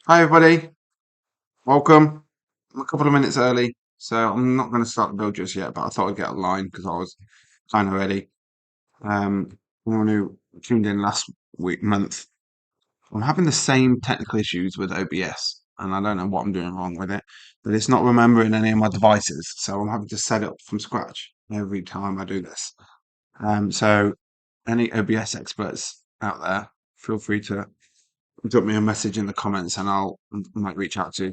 Hi everybody, welcome. I'm a couple of minutes early, so I'm not going to start the build just yet, but I thought I'd get online because I was kind of ready. Anyone who tuned in last month, I'm having the same technical issues with OBS, and I don't know what I'm doing wrong with it, but it's not remembering any of my devices, so I'm having to set it up from scratch every time I do this. So any OBS experts out there, feel free to drop me a message in the comments, and might reach out to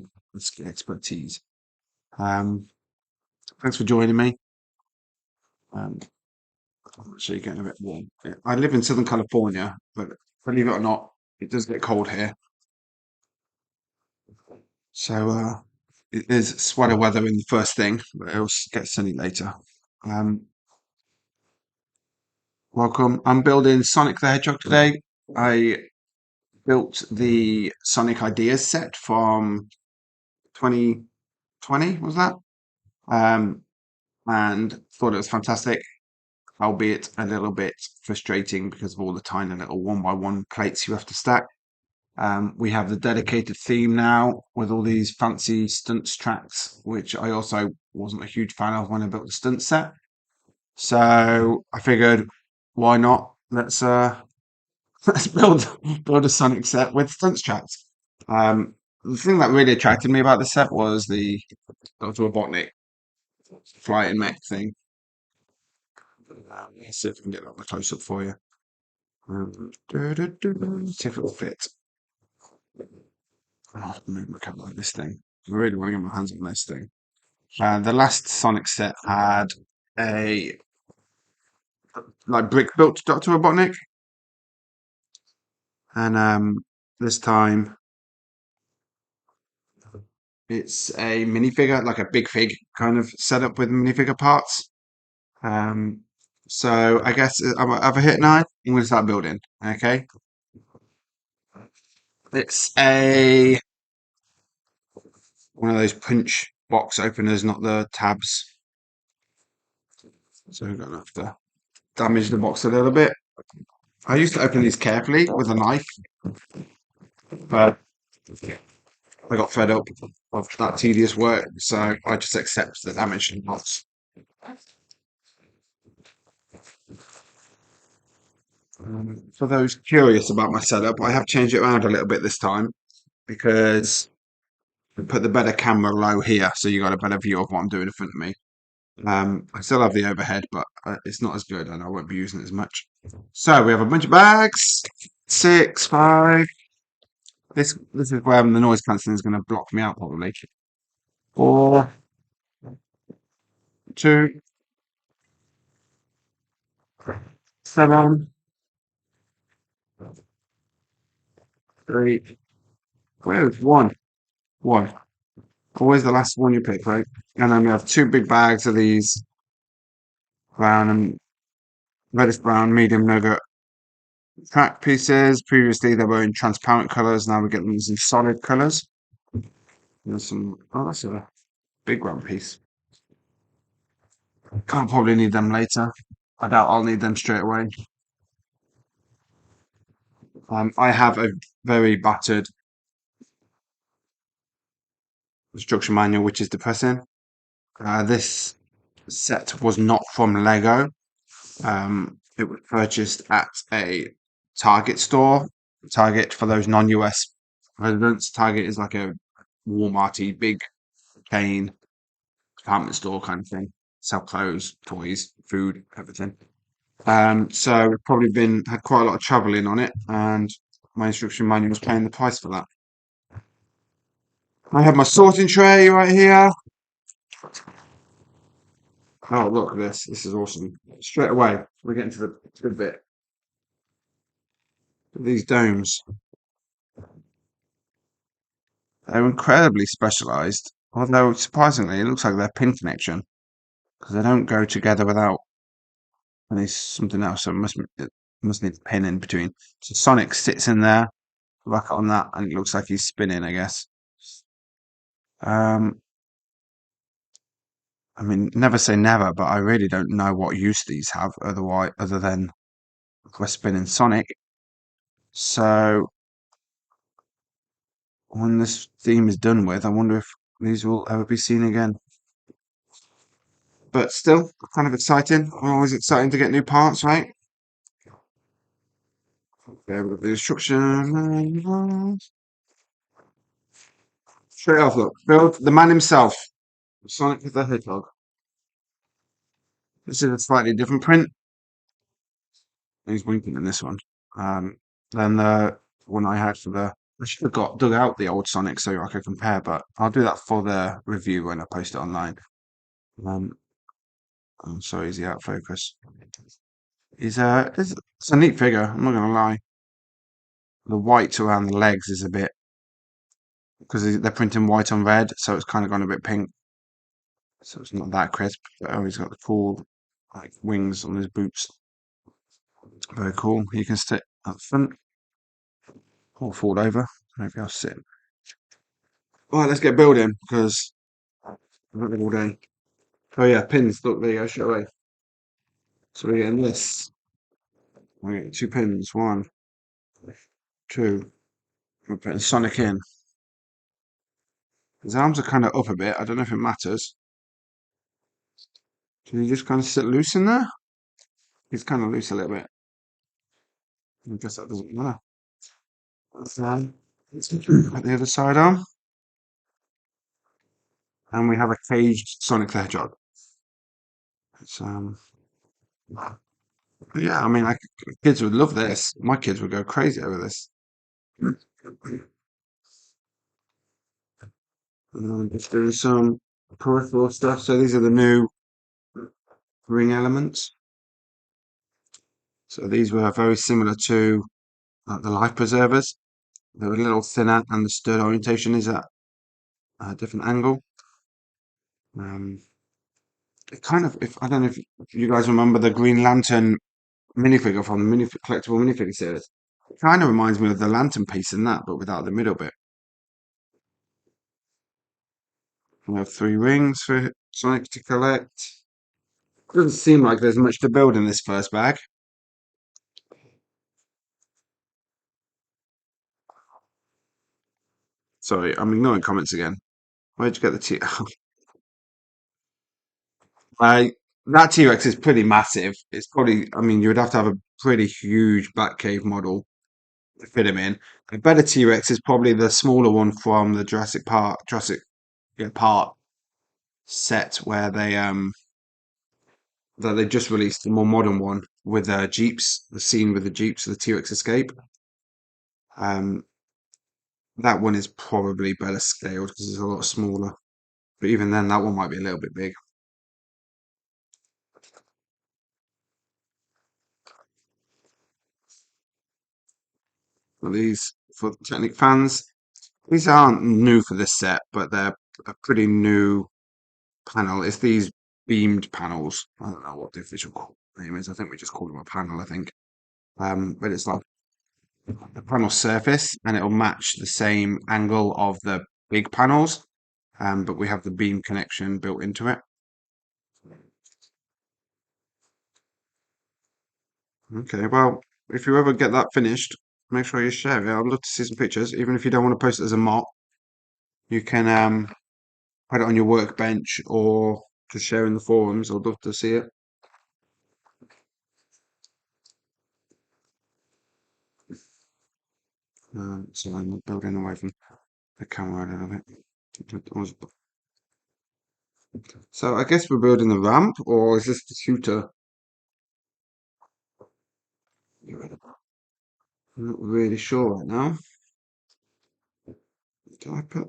expertise. Um, Thanks for joining me. Um, I'm actually getting a bit warm. Yeah, I live in Southern California, but believe it or not, it does get cold here. So it is sweater weather in the first thing, but it'll get sunny later. Um, Welcome. I'm building Sonic the Hedgehog today. I built the Sonic Ideas set from 2020, was that? Um, and thought it was fantastic, albeit a little bit frustrating because of all the tiny little one by one plates you have to stack. We have the dedicated theme now with all these fancy stunts tracks, which I also wasn't a huge fan of when I built the stunt set. So I figured, why not? Let's build a Sonic set with stunts tracks. The thing that really attracted me about the set was the Dr. Robotnik flying mech thing. Let's see if I can get that close up for you. See if it'll fit. Oh, move my camera like this thing. I really want to get my hands on this thing. The last Sonic set had a brick built Dr. Robotnik, and this time it's a minifigure, like a big fig kind of setup with minifigure parts. Um, so I guess have a hit now. I'm going to start building. Okay, it's a one of those punch box openers, not the tabs. So we're gonna have to damage the box a little bit. I used to open these carefully with a knife, but I got fed up of that tedious work, so I just accept the damage and loss. For those curious about my setup, I have changed it around a little bit this time because I put the better camera low here, so you got a better view of what I'm doing in front of me. I still have the overhead, but it's not as good, and I won't be using it as much. So we have a bunch of bags. 6, 5. This is where the noise cancelling is going to block me out probably. 4, 2, 7, 3. Where's 1? 1. Always the last one you pick, right? And then we have two big bags of these brown and reddish brown medium nugget track pieces. Previously they were in transparent colours, now we get them in solid colours. There's some, oh, that's a big round piece. Can't probably need them later. I doubt I'll need them straight away. I have a very battered instruction manual, which is depressing. This set was not from Lego. It was purchased at a Target store. Target, for those non-US residents, Target is like a Walmarty big chain department store kind of thing. Sell clothes, toys, food, everything. So it's probably been had quite a lot of traveling on it, and my instruction manual was paying the price for that. I have my sorting tray right here. Oh, look at this. This is awesome. Straight away, we're getting to the good bit. These domes. They're incredibly specialized, although surprisingly, it looks like they're pin connection because they don't go together without any something else. So it must need a pin in between. So Sonic sits in there, back on that, and it looks like he's spinning, I guess. Um, I mean, never say never, but I really don't know what use these have other than we're spinning Sonic. So when this theme is done with, I wonder if these will ever be seen again. But still, kind of exciting. Always exciting to get new parts, right? Okay, we've got the instruction. Straight off, look. Build the man himself. Sonic the Hedgehog. This is a slightly different print. He's winking in this one. Than the one I had for the. I should have got dug out the old Sonic so I could compare, but I'll do that for the review when I post it online. Um, I'm sorry, he's out of focus. It's a neat figure. I'm not gonna lie. The white around the legs is a bit because they're printing white on red, so it's kind of gone a bit pink. So it's not that crisp. But oh, he's got the cool like wings on his boots. Very cool. He can sit at the front or fall over. Maybe I'll sit. All right, let's get building because I've got all day. Oh yeah, pins. Look, there you go. Straight away. So we're getting this. We're getting two pins. One, two. We're putting Sonic in. His arms are kind of up a bit. I don't know if it matters. Can he just kind of sit loose in there? He's kind of loose a little bit. I guess that doesn't matter. At the other side arm. And we have a caged Sonic the Hedgehog. It's, yeah, I mean, kids would love this. My kids would go crazy over this. Just doing some peripheral stuff. So these are the new ring elements. So these were very similar to the life preservers. They're a little thinner, and the stud orientation is at a different angle. Um, it kind of, if I don't know if you guys remember the Green Lantern minifigure from the collectible minifigure series. It kind of reminds me of the lantern piece in that, but without the middle bit. We have three rings for Sonic to collect. Doesn't seem like there's much to build in this first bag. Sorry, I'm ignoring comments again. Where'd you get the T? I that T-Rex is pretty massive. It's probably, I mean, you would have to have a pretty huge Batcave model to fit him in. A better T-Rex is probably the smaller one from the Jurassic yeah, Park set where they just released a more modern one with Jeeps, the scene with the Jeeps, the T-Rex escape. Um, that one is probably better scaled because it's a lot smaller. But even then, that one might be a little bit big. But these, for Technic fans, these aren't new for this set, but they're a pretty new panel. It's these beamed panels. I don't know what the official name is. I think we just call them a panel, I think. But it's like the panel surface and it'll match the same angle of the big panels. But we have the beam connection built into it. Okay, well, if you ever get that finished, make sure you share it. I'd love to see some pictures. Even if you don't want to post it as a mock, you can put it on your workbench or just share in the forums. I'd love to see it. So I'm building away from the camera a little bit. So I guess we're building the ramp, or is this the shooter? I'm not really sure right now. Do I put?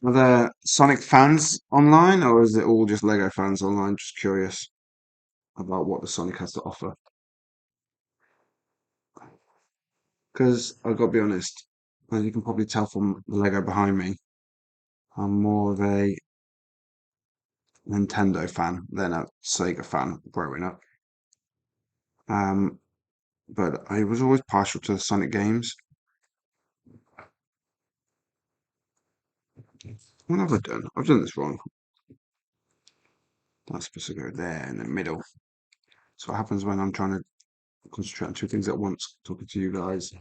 Are there Sonic fans online, or is it all just Lego fans online? Just curious about what the Sonic has to offer. Because I've got to be honest, as you can probably tell from the Lego behind me, I'm more of a Nintendo fan than a Sega fan growing up. Um, but I was always partial to the Sonic games. What have I done? I've done this wrong. That's supposed to go there in the middle. So what happens when I'm trying to concentrate on two things at once, talking to you guys.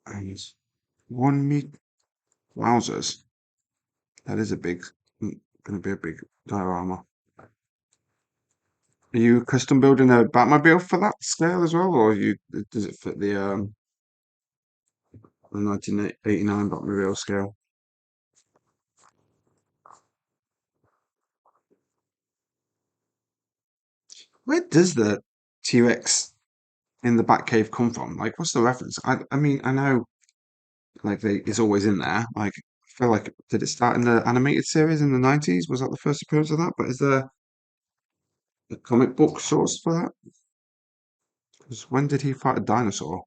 And 1 meter. Wowzers. That is a big, going to be a big diorama. Are you custom building a Batmobile for that scale as well, or does it fit the 1989 Batmobile scale? Where does the T-Rex in the Batcave come from? Like, what's the reference? I mean, I know like it's always in there. Like, I feel like did it start in the animated series in the 90s? Was that the first appearance of that? But is there a comic book source for that? Because when did he fight a dinosaur?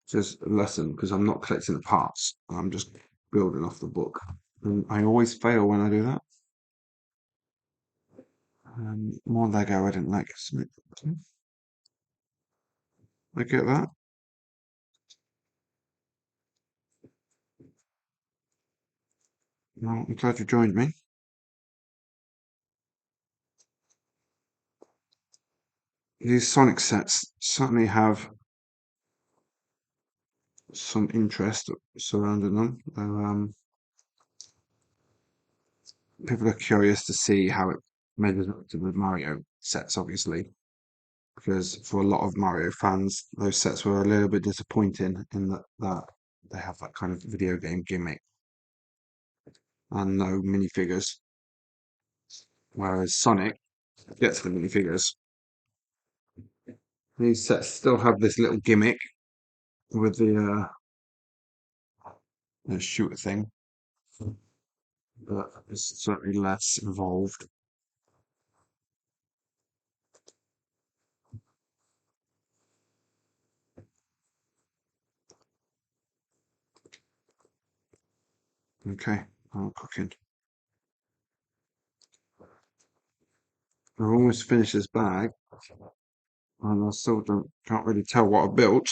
Just a lesson because I'm not collecting the parts. I'm just building off the book. And I always fail when I do that. More Lego I didn't like. I get that. Well, I'm glad you joined me. These Sonic sets certainly have some interest surrounding them. People are curious to see how it measures up to the Mario sets, obviously, because for a lot of Mario fans, those sets were a little bit disappointing in that they have that kind of video game gimmick and no minifigures. Whereas Sonic gets the minifigures. These sets still have this little gimmick with the shooter thing, but it's certainly less involved. Okay, I'm cooking. I've almost finished this bag, and I still can't really tell what I built.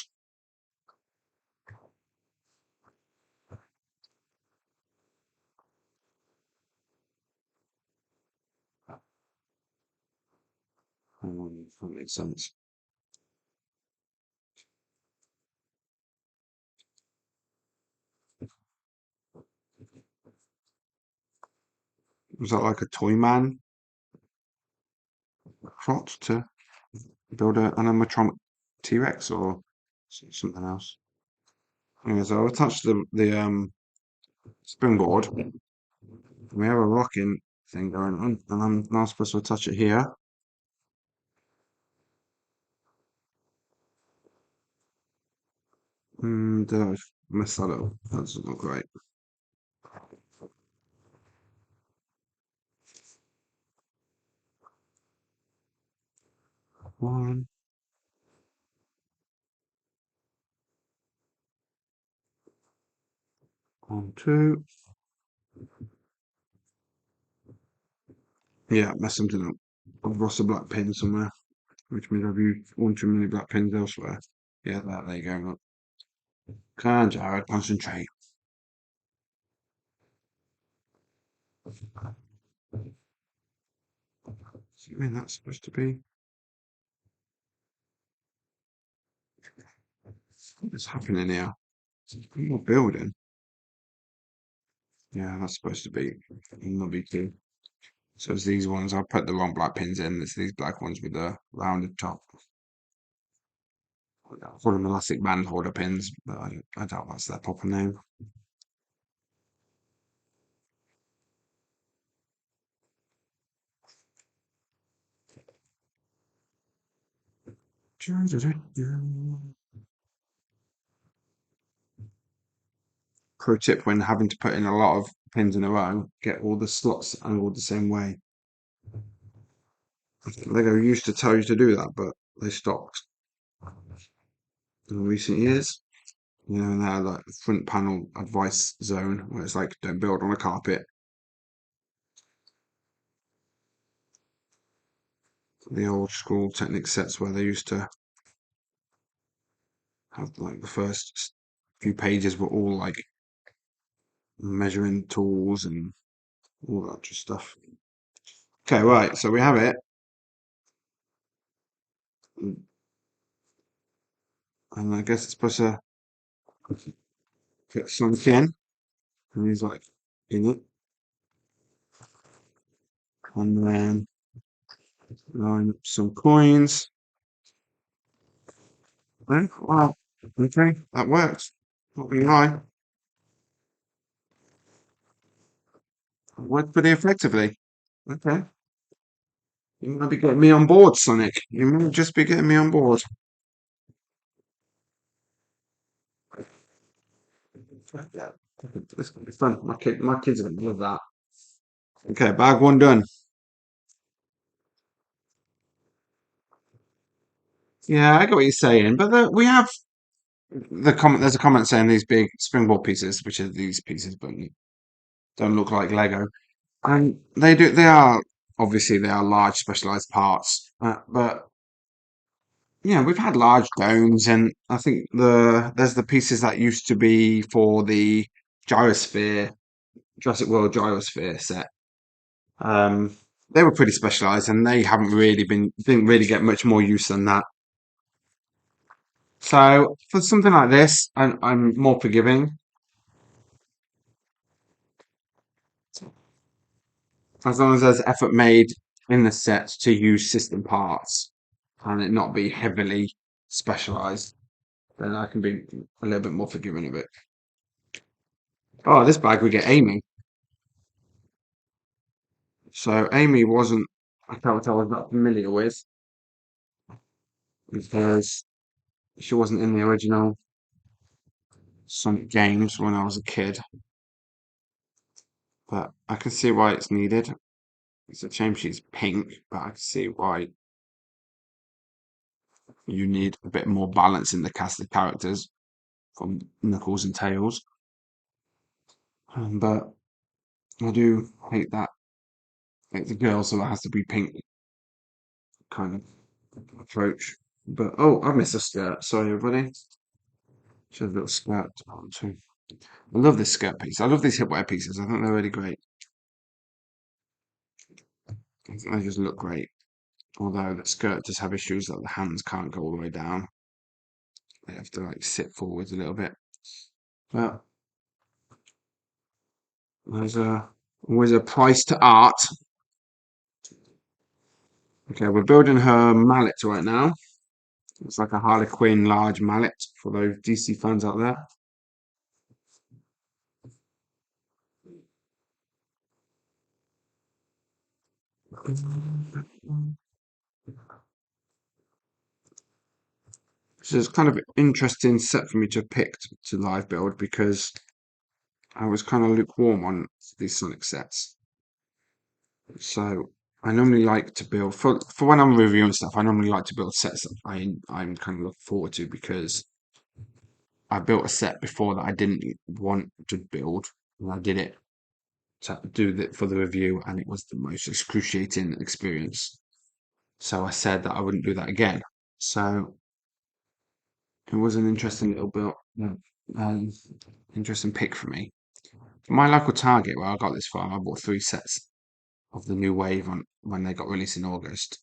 That makes sense. Was that like a toy man plot to build an animatronic T-Rex or something else? Anyway, so I've attached the springboard. We have a rocking thing going on, and I'm now supposed to attach it here. And I've messed that up. That doesn't look right. One, one, two. Yeah, messed something up. I've lost a black pin somewhere, which means I've used one too many black pins elsewhere. Yeah, there you go. Look. Come on, Jared, concentrate. I mean, that's supposed to be. What's happening here? More building. Yeah, that's supposed to be lobby two. So it's these ones. I put the wrong black pins in. It's these black ones with the rounded top. I call them elastic band holder pins, but I doubt that's their proper name. Pro tip when having to put in a lot of pins in a row, get all the slots angled the same way. Lego used to tell you to do that, but they stopped in recent years. and they had like the front panel advice zone where it's like don't build on a carpet. The old school Technic sets where they used to have like the first few pages were all like measuring tools and all that just stuff. Okay, right, so we have it. And I guess it's supposed to get sunk in. And he's like in it. And then line up some coins. Then, wow, okay, that works. Not gonna lie. Worked pretty effectively. Okay. You might be getting me on board, Sonic. You might just be getting me on board. Yeah. This gonna be fun. My kids are gonna love that. Okay, bag one done. Yeah, I get what you're saying, but we have the comment. There's a comment saying these big springboard pieces, which are these pieces, but don't look like Lego. And they do. They are obviously they are large specialized parts, but yeah, we've had large domes, and I think there's the pieces that used to be for the gyrosphere, Jurassic World gyrosphere set. Um, they were pretty specialized, and they haven't really been didn't really get much more use than that. So for something like this, I'm more forgiving as long as there's effort made in the set to use system parts and it not be heavily specialized. Then I can be a little bit more forgiving of it. Oh, this bag we get Amy. So Amy wasn't a character I was not familiar with because she wasn't in the original Sonic games when I was a kid. But I can see why it's needed. It's a shame she's pink, but I can see why you need a bit more balance in the cast of characters from Knuckles and Tails. But I do hate that it's a girl, so it has to be pink kind of approach. But oh, I missed a skirt. Sorry, everybody. She has a little skirt on too. I love this skirt piece. I love these hipwear pieces. I think they're really great. I think they just look great. Although the skirt does have issues that the hands can't go all the way down. They have to like sit forwards a little bit. But there's always a price to art. Okay, we're building her mallet right now. It's like a Harlequin large mallet for those DC fans out there. So it's kind of an interesting set for me to have picked to live build because I was kind of lukewarm on these Sonic sets. So I normally like to build for when I'm reviewing stuff. I normally like to build sets that I'm kind of looking forward to because I built a set before that I didn't want to build, and I did it to do that for the review, and it was the most excruciating experience. So I said that I wouldn't do that again. So it was an interesting little build, um, interesting pick for me. My local Target, where I got this from, I bought three sets of the new wave on when they got released in August,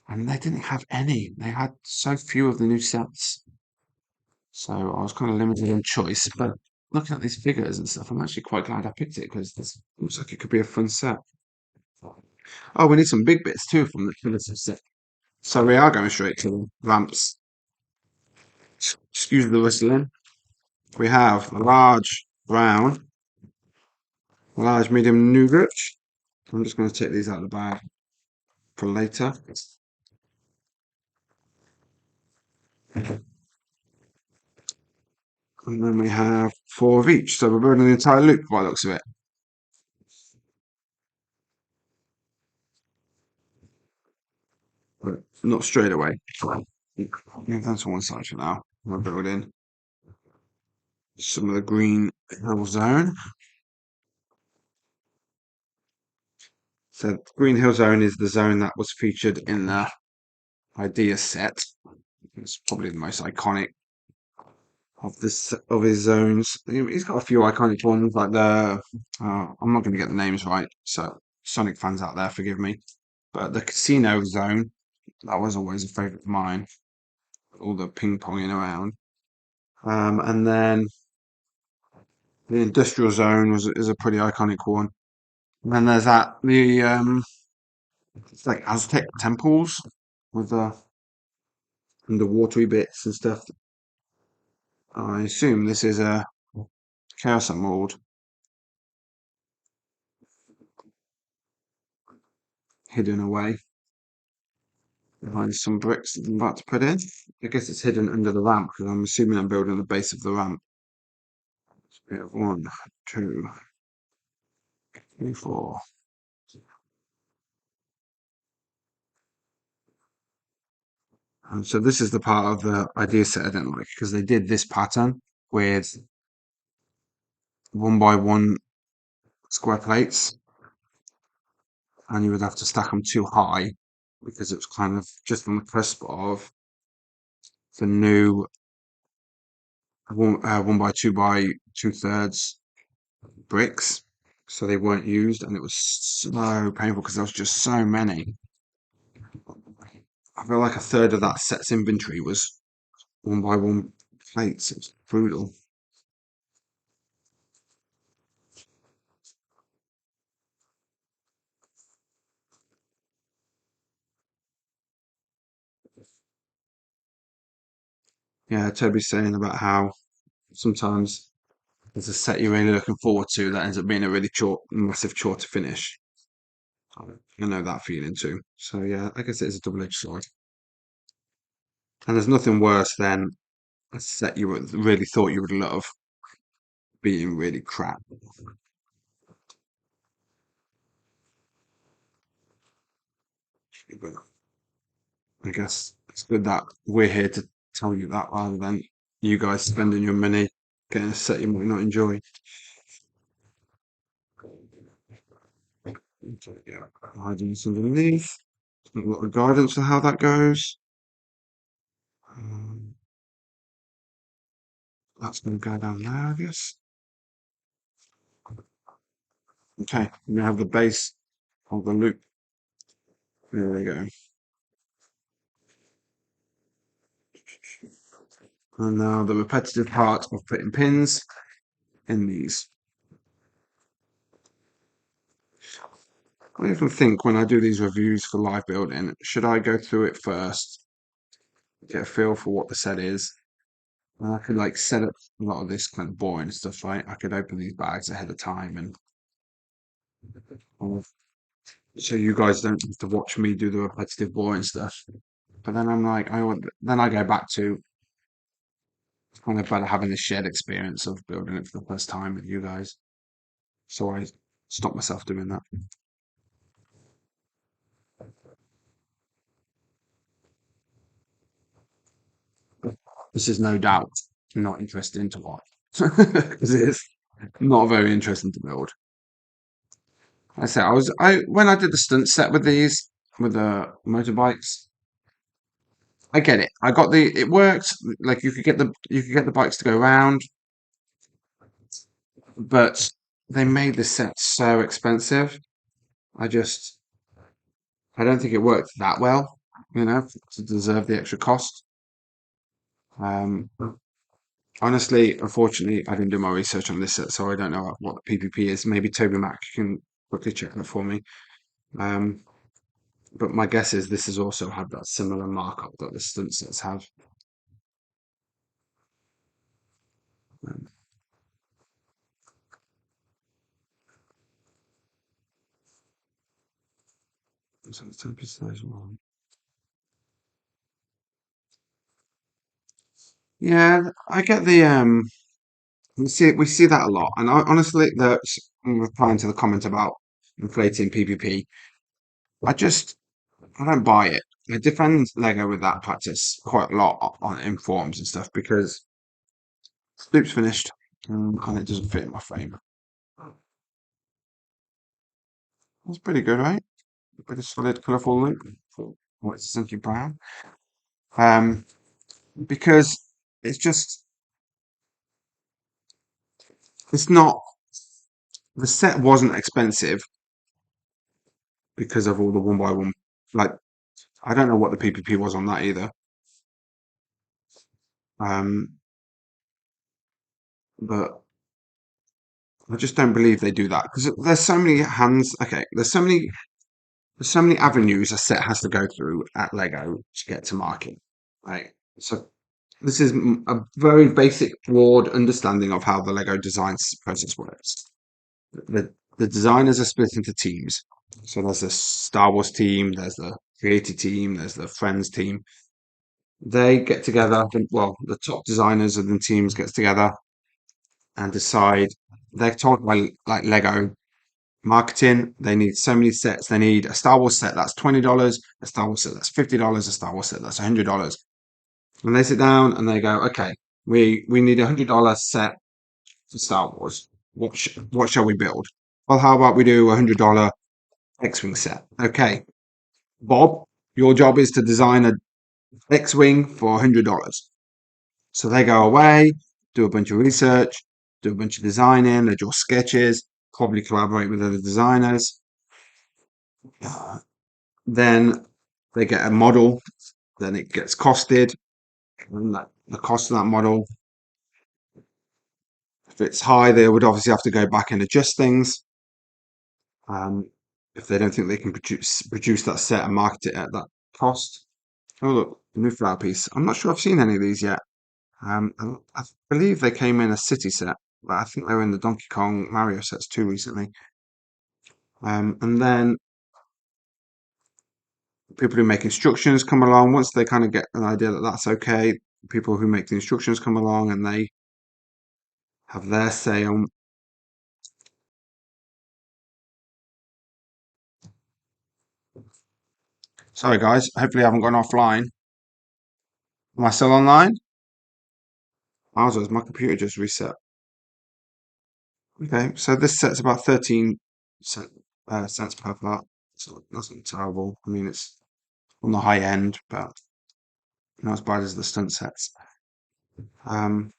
and they didn't have any. They had so few of the new sets, so I was kind of limited in choice. But looking at these figures and stuff, I'm actually quite glad I picked it because this looks like it could be a fun set. Oh, we need some big bits too from the Trinity set. So we are going straight to ramps. Excuse the whistling. We have a large brown, a large medium nougat. I'm just going to take these out of the bag for later. And then we have four of each. So we're building the entire loop by the looks of it. But not straight away. Move that to one side for now. We're building. some of the Green Hill Zone. So Green Hill Zone is the zone that was featured in the idea set. It's probably the most iconic of this of his zones. He's got a few iconic ones like the I'm not going to get the names right, so Sonic fans out there, forgive me. But the Casino Zone, that was always a favourite of mine. All the ping ponging around. And then the Industrial Zone was is a pretty iconic one. And then there's that the it's like Aztec temples with the and the watery bits and stuff. I assume this is a Chaos Emerald hidden away behind some bricks that I'm about to put in. I guess it's hidden under the ramp because I'm assuming I'm building the base of the ramp. So we have one, two, three, four. And so this is the part of the idea set I didn't like because they did this pattern with 1 by 1 square plates, and you would have to stack them too high because it was kind of just on the cusp of the new 1 by 2 by 2/3 bricks. So they weren't used, and it was so painful because there was just so many. I feel like a third of that set's inventory was 1 by 1 plates. It was brutal. Yeah, Toby's saying about how sometimes there's a set you're really looking forward to that ends up being a really massive chore to finish. I know that feeling too. So yeah, I guess it is a double-edged sword. And there's nothing worse than a set you really thought you would love being really crap. But I guess it's good that we're here to tell you that rather than you guys spending your money getting a set you might not enjoy. So, yeah, hiding underneath. A lot of guidance for how that goes. Um, that's going to go down there, I guess. Okay, we have the base of the loop. There we go. And now the repetitive part of putting pins in these. I often think when I do these reviews for live building, should I go through it first, get a feel for what the set is, and I could like set up a lot of this kind of boring stuff, right? I could open these bags ahead of time and uh, so you guys don't have to watch me do the repetitive boring stuff. But then I'm like, then I go back to kind of better having the shared experience of building it for the first time with you guys. So I stop myself doing that. This is no doubt not interesting to watch because it is not very interesting to build. I when I did the stunt set with these with the motorbikes, I get it. I got the it worked. Like you could get the bikes to go around, but they made the set so expensive. I just I don't think it worked that well, to deserve the extra cost. Um, Honestly, unfortunately, I didn't do my research on this set, so I don't know what the PPP is. Maybe Toby Mac can quickly check that for me. Um, but my guess is this has also had that similar markup that the stunt sets have. Um, so the 10% as well. Yeah, I get the we see that a lot, and honestly, I'm replying to the comment about inflating PPP. I just I don't buy it. I defend Lego with that practice quite a lot in forums and stuff because Sloop's finished. and it doesn't fit in my frame. That's pretty good, right? Pretty solid, colourful loop. Oh, it's essentially brown. Um, because it's just, it's not, the set wasn't expensive because of all the one by one. Like, I don't know what the PPP was on that either. Um, but I just don't believe they do that because there's so many hands. Okay, there's so many avenues a set has to go through at Lego to get to market, right? So this is a very basic, broad understanding of how the Lego design process works. The designers are split into teams. So there's the Star Wars team, there's the Creative team, there's the Friends team. They get together. Well, the top designers of the teams gets together and decide. They're told by like Lego marketing. They need so many sets. They need a Star Wars set that's $20, a Star Wars set that's $50, a Star Wars set that's $100. And they sit down and they go, okay, we need $100 set for Star Wars. What shall we build? Well, how about we do $100 X-wing set? Okay, Bob, your job is to design a X-wing for $100. So they go away, do a bunch of research, do a bunch of designing, they draw sketches, probably collaborate with other designers. Then they get a model, then it gets costed, and the cost of that model, if it's high, they would obviously have to go back and adjust things. If they don't think they can produce that set and market it at that cost. Oh look, the new flower piece. I'm not sure I've seen any of these yet. I believe they came in a city set, but I think they were in the Donkey Kong Mario sets too recently. And then people who make instructions come along. Once they kind of get an idea that that's okay, people who make the instructions come along and they have their say on. Sorry, guys. Hopefully, I haven't gone offline. Am I still online? Wowzers, my computer just reset. Okay, so this set's about 13 cent, cents per part. So that's not terrible. I mean, it's on the high end, but not as bad as the stunt sets. Um,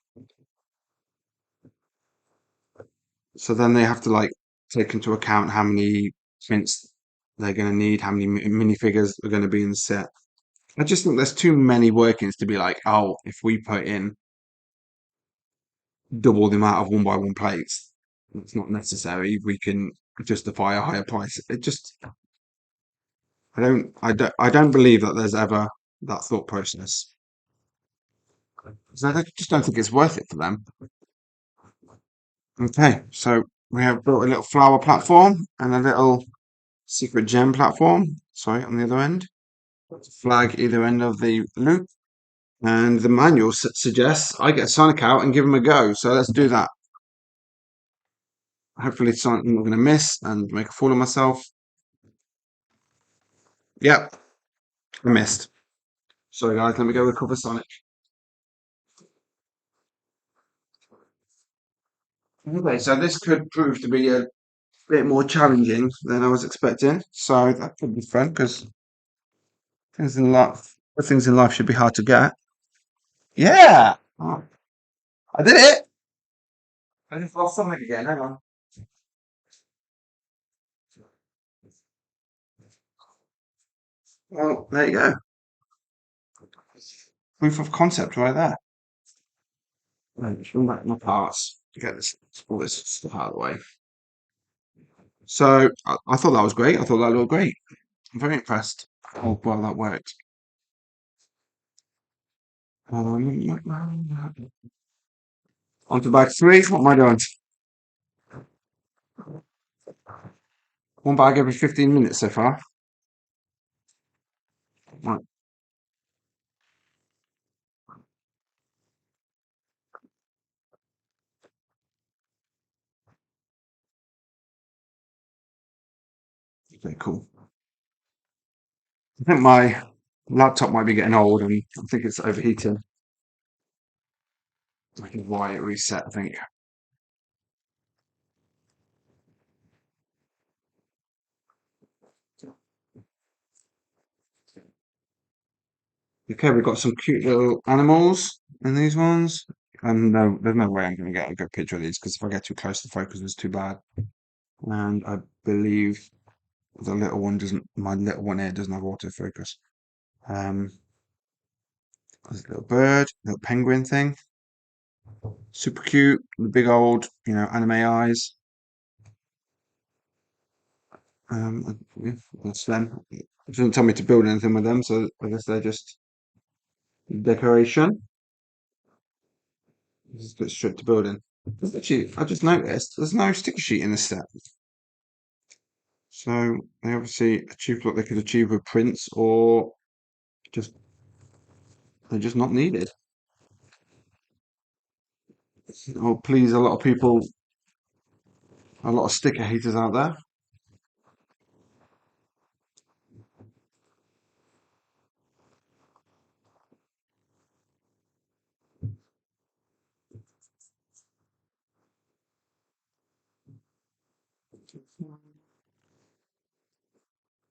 so then they have to like take into account how many prints they're going to need, how many minifigures are going to be in the set. I just think there's too many workings to be like, oh, if we put in double the amount of one by one plates, it's not necessary. We can justify a higher price. It just, I don't believe that there's ever that thought process. 'Cause just don't think it's worth it for them. Okay, so we have built a little flower platform and a little secret gem platform. Sorry, on the other end. Flag either end of the loop. And the manual suggests I get Sonic out and give him a go. So let's do that. Hopefully, Sonic I'm not going to miss and make a fool of myself. Yep, I missed. Sorry, guys. Let me go recover Sonic. Okay, so this could prove to be a bit more challenging than I was expecting. So that could be fun because things in life should be hard to get. Yeah, oh, I did it. I just lost Sonic again. Hang on. Well, there you go. Proof of concept right there. Right, just run back my parts to get all this stuff out of the way. So I thought that was great. I thought that looked great. I'm very impressed. Oh, well, that worked. On to bag three. What am I doing? One bag every 15 minutes so far. Right, okay, cool. I think my laptop might be getting old and I think it's overheating. Which is why it reset, I think. Okay, we've got some cute little animals in these ones. And no, there's no way I'm going to get a good picture of these because if I get too close, the focus is too bad. And I believe the little one doesn't, my little one here doesn't have autofocus. Um, there's a little bird, little penguin thing. Super cute. The big old, anime eyes. Yeah, that's them. It doesn't tell me to build anything with them, so I guess they're just decoration. Just get straight to building. Actually, I just noticed there's no sticker sheet in this set. So they obviously achieved what they could achieve with prints, or just they're just not needed. Or please a lot of people, a lot of sticker haters out there.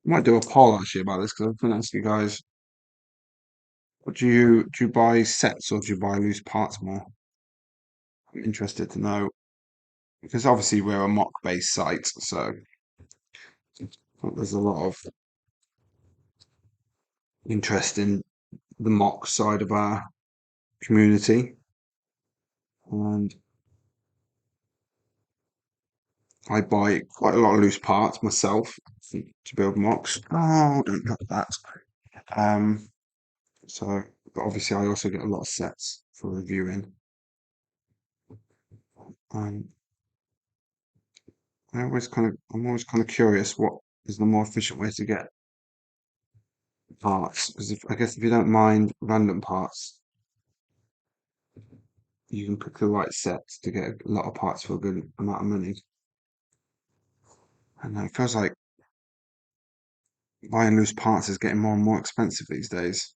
Might do a poll actually about this because I'm going to ask you guys, what do you buy sets or do you buy loose parts more? I'm interested to know because obviously we're a mock based site, so there's a lot of interest in the mock side of our community, and I buy quite a lot of loose parts myself to build mocks. Oh, don't cut that. Um, so but obviously I also get a lot of sets for reviewing. And I'm always kind of curious what is the more efficient way to get parts. Because I guess if you don't mind random parts, you can pick the right sets to get a lot of parts for a good amount of money. And it feels like buying loose parts is getting more and more expensive these days.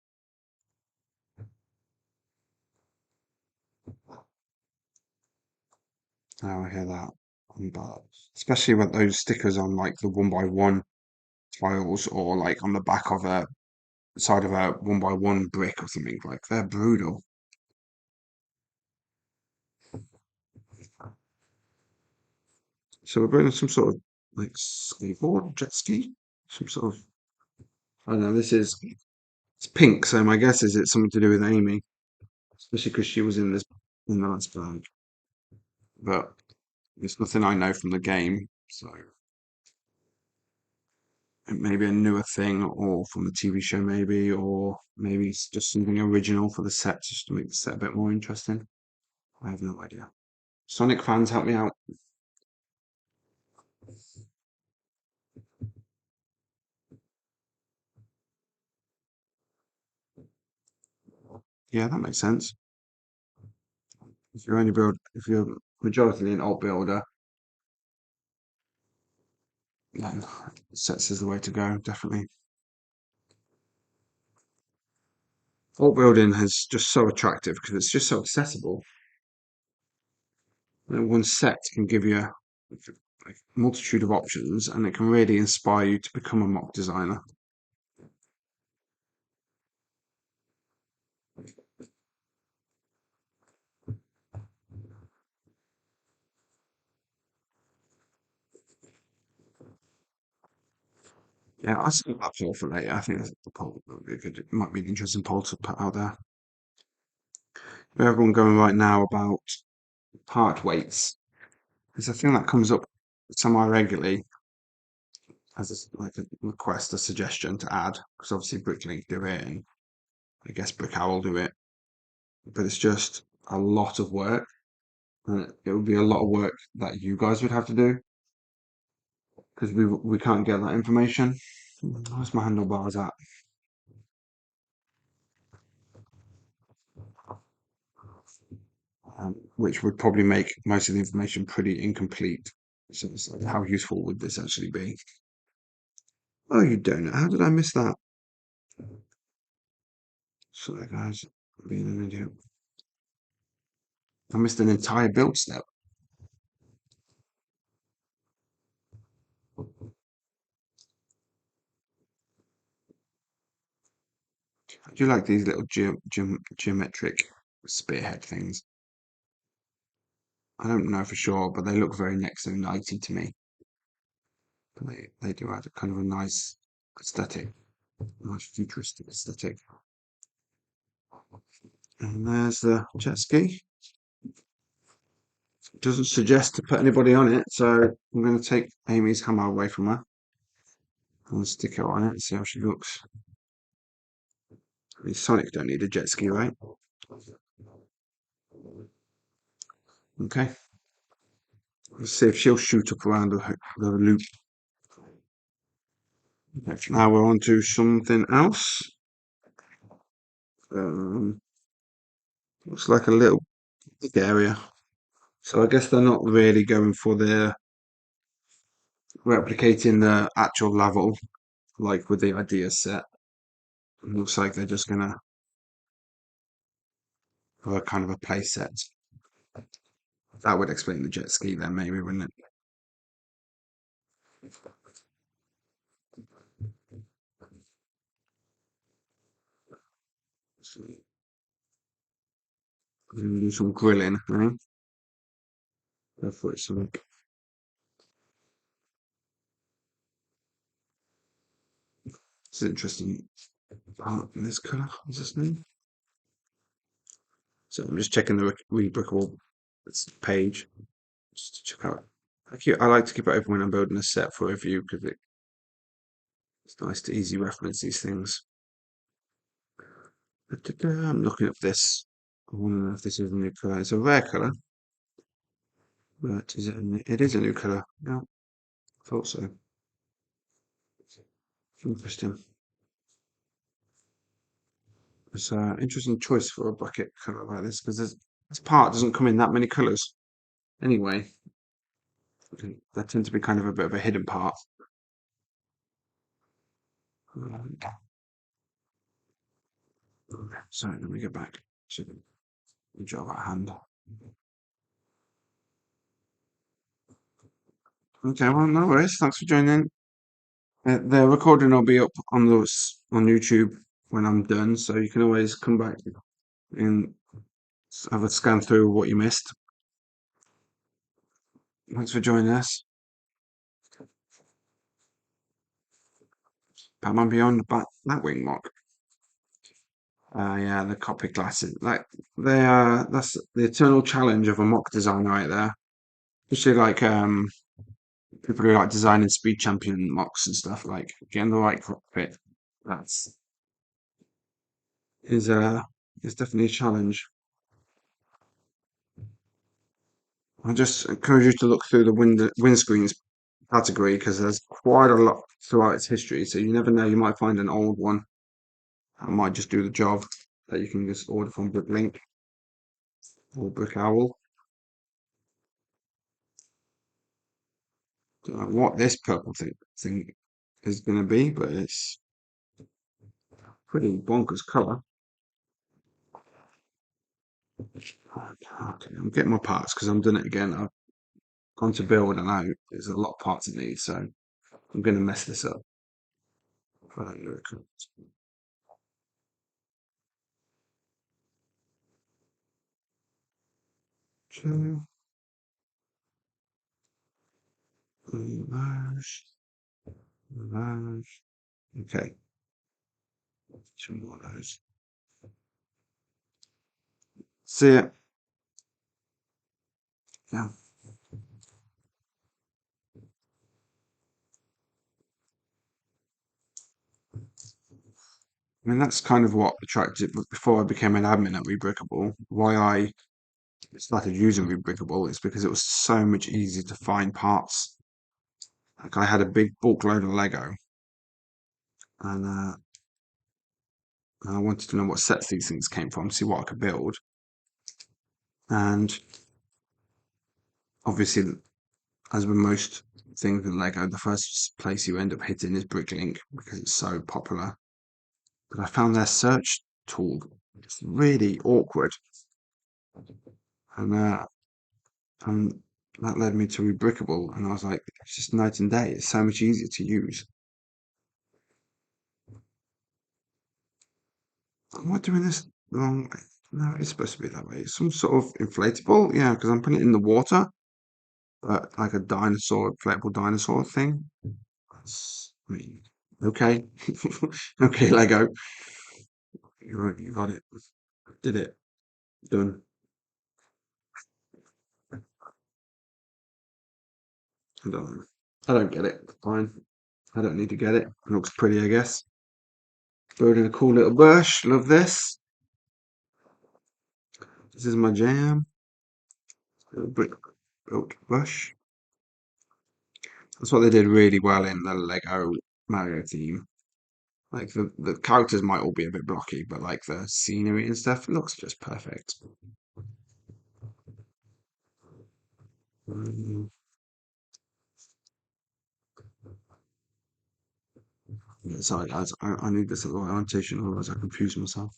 Oh, I hear that. But especially with those stickers on like the one by one tiles or like on the back of a side of a one by one brick or something, like they're brutal. So we're building some sort of like skateboard, jet ski, some sort of, I don't know, it's pink, so my guess is it's something to do with Amy, especially because she was in the last bag. But it's nothing I know from the game, so it may be a newer thing or from the TV show maybe, or maybe it's just something original for the set just to make the set a bit more interesting. I have no idea. Sonic fans, help me out. Yeah, that makes sense. If you're majority an alt builder, then sets is the way to go, definitely. Alt building is just so attractive because it's just so accessible. One set can give you a multitude of options and it can really inspire you to become a mock designer. Yeah, I see that poll for later. I think that's the poll would be good. It might be an interesting poll to put out there. Everyone going right now about part weights. It's a thing that comes up semi regularly as like a request, a suggestion to add, because obviously Bricklink do it, and I guess Brick Owl do it, but it's just a lot of work, and it would be a lot of work that you guys would have to do because we can't get that information. Where's my handlebars at? Which would probably make most of the information pretty incomplete. So it's like, how useful would this actually be? Oh, you don't know. How did I miss that? Sorry, guys, being an idiot. I missed an entire build step. I do like these little geometric spearhead things. I don't know for sure, but they look very next to 90 to me. But they do add a kind of a nice aesthetic, nice futuristic aesthetic. And there's the jet ski. Doesn't suggest to put anybody on it, so I'm going to take Amy's hammer away from her and stick it on it and see how she looks. I mean, Sonic don't need a jet ski, right? Okay. Let's see if she'll shoot up around the loop. Okay, now we're on to something else. Um, looks like a little big area. So I guess they're not really going for the replicating the actual level, like with the idea set. It looks like they're just gonna have a kind of a play set. That would explain the jet ski then, maybe, wouldn't it? So, do some grilling, right? Go for it, something. It's interesting. Oh, in this colour, is this new? So I'm just checking the rebrickable page just to check out. I like to keep it open when I'm building a set for review because it's nice to easy reference these things. I'm looking at this. I want to know if this is a new colour. It's a rare colour, but it is a new colour. Yeah, I thought so. Interesting. It's an interesting choice for a bucket colour like this because this part doesn't come in that many colours anyway. They tend to be kind of a bit of a hidden part. Um, So let me get back to the job at hand. Okay, well, no worries. Thanks for joining. The recording will be up on on YouTube when I'm done, so you can always come back and have a scan through what you missed. Thanks for joining us. Batman Beyond Batwing mock. Yeah, the copy glasses. Like that's the eternal challenge of a mock design right there. Especially like people who like designing speed champion mocks and stuff, like getting the right cockpit. That's is uh is definitely a challenge. I just encourage you to look through the windscreens category because there's quite a lot throughout its history. So you never know, you might find an old one that might just do the job that you can just order from Bricklink or Brick Owl. Don't know what this purple thing is going to be, but it's pretty bonkers color. Okay, I'm getting my parts because I'm doing it again. I've gone to build and I there's a lot of parts in these, so I'm going to mess this up. Right, two, those, those. Okay, two more of those. See it. Yeah. I mean, that's kind of what attracted before I became an admin at Rebrickable. Why I started using Rebrickable is because it was so much easier to find parts. Like I had a big bulk load of Lego, and I wanted to know what sets these things came from, see what I could build. And obviously, as with most things with Lego, the first place you end up hitting is Bricklink because it's so popular. But I found their search tool really awkward, and and that led me to Rebrickable, and I was like, it's just night and day. It's so much easier to use. Am I doing this wrong? No, it's supposed to be that way. It's some sort of inflatable. Yeah, because I'm putting it in the water, but like a dinosaur, inflatable dinosaur thing. I mean, okay. Okay, Lego. You got it. Did it. Done. I don't know. I don't get it. Fine. I don't need to get it. It looks pretty, I guess. Building a cool little bush. Love this. This is my jam. Little brick built bush. That's what they did really well in the Lego Mario theme. Like the characters might all be a bit blocky, but like the scenery and stuff looks just perfect. Mm, yeah, sorry guys, I need this little orientation, otherwise I confuse myself.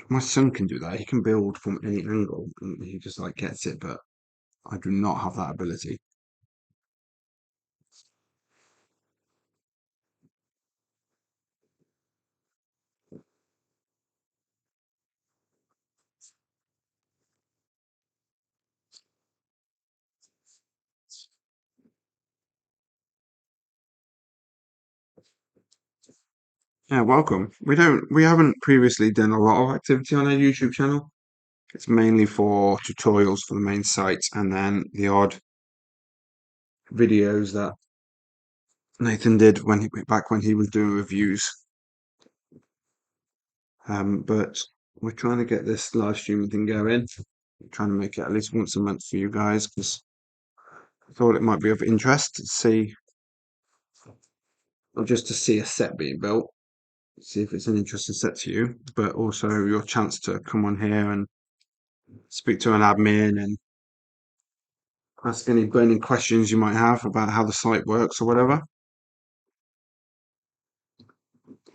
My son can do that. He can build from any angle and he just like gets it, but I do not have that ability. Yeah, welcome. We haven't previously done a lot of activity on our YouTube channel. It's mainly for tutorials for the main site and then the odd videos that Nathan did back when he was doing reviews. But we're trying to get this live streaming thing going. Trying to make it at least once a month for you guys because I thought it might be of interest to see, not just to see a set being built, see if it's an interesting set to you, but also your chance to come on here and speak to an admin and ask any burning questions you might have about how the site works or whatever.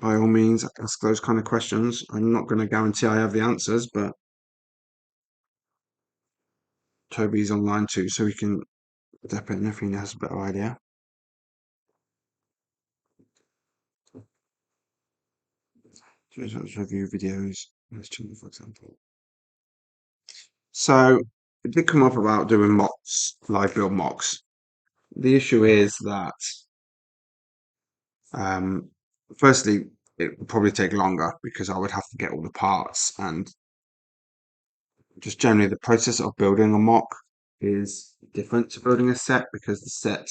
By all means, ask those kind of questions. I'm not going to guarantee I have the answers, but Toby's online too, so he can step in if he has a better idea. Review videos, this channel, for example. So it did come up about doing mocks, live build mocks. The issue is that, um, firstly, it would probably take longer because I would have to get all the parts and just generally the process of building a mock is different to building a set because the set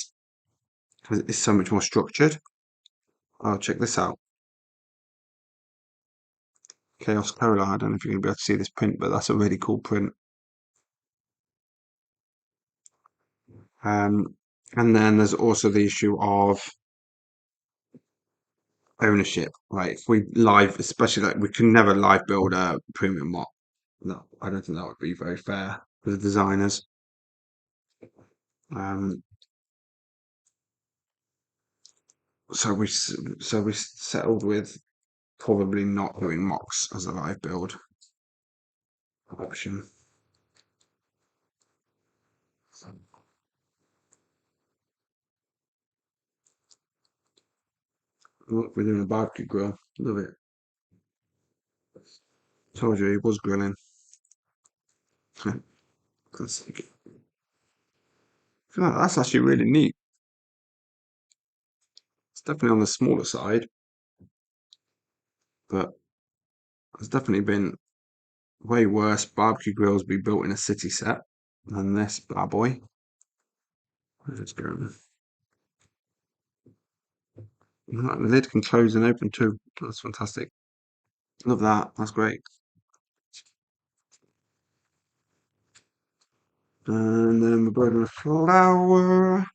is so much more structured. Oh, check this out. Chaos Cola. I don't know if you're going to be able to see this print, but that's a really cool print. Um, and then there's also the issue of ownership. Right? If we live, especially like we can never live build a premium mock. No, I don't think that would be very fair for the designers. Um, so we settled with probably not doing mocks as a live build option. Look, we're doing a barbecue grill. Love it. Told you he was grilling. Classic. That's actually really neat. It's definitely on the smaller side, but there's definitely been way worse barbecue grills be built in a city set than this bad boy. Where's it going? The lid can close and open too. That's fantastic. Love that. That's great. And then we're building a flower.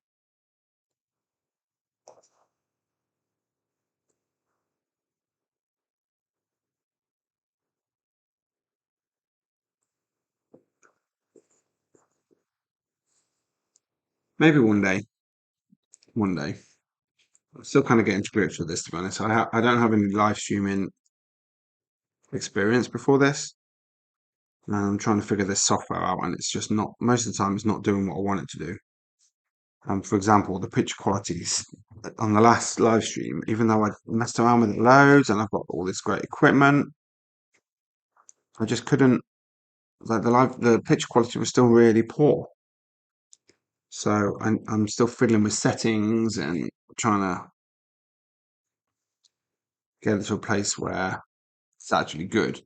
Maybe one day. One day. I'm still kind of getting to grips with this, to be honest. I don't have any live streaming experience before this. And I'm trying to figure this software out, and it's just not, most of the time, it's not doing what I want it to do. For example, the picture qualities on the last live stream, even though I messed around with it loads and I've got all this great equipment, I just couldn't, like the picture quality was still really poor. So I'm still fiddling with settings and trying to get it to a place where it's actually good.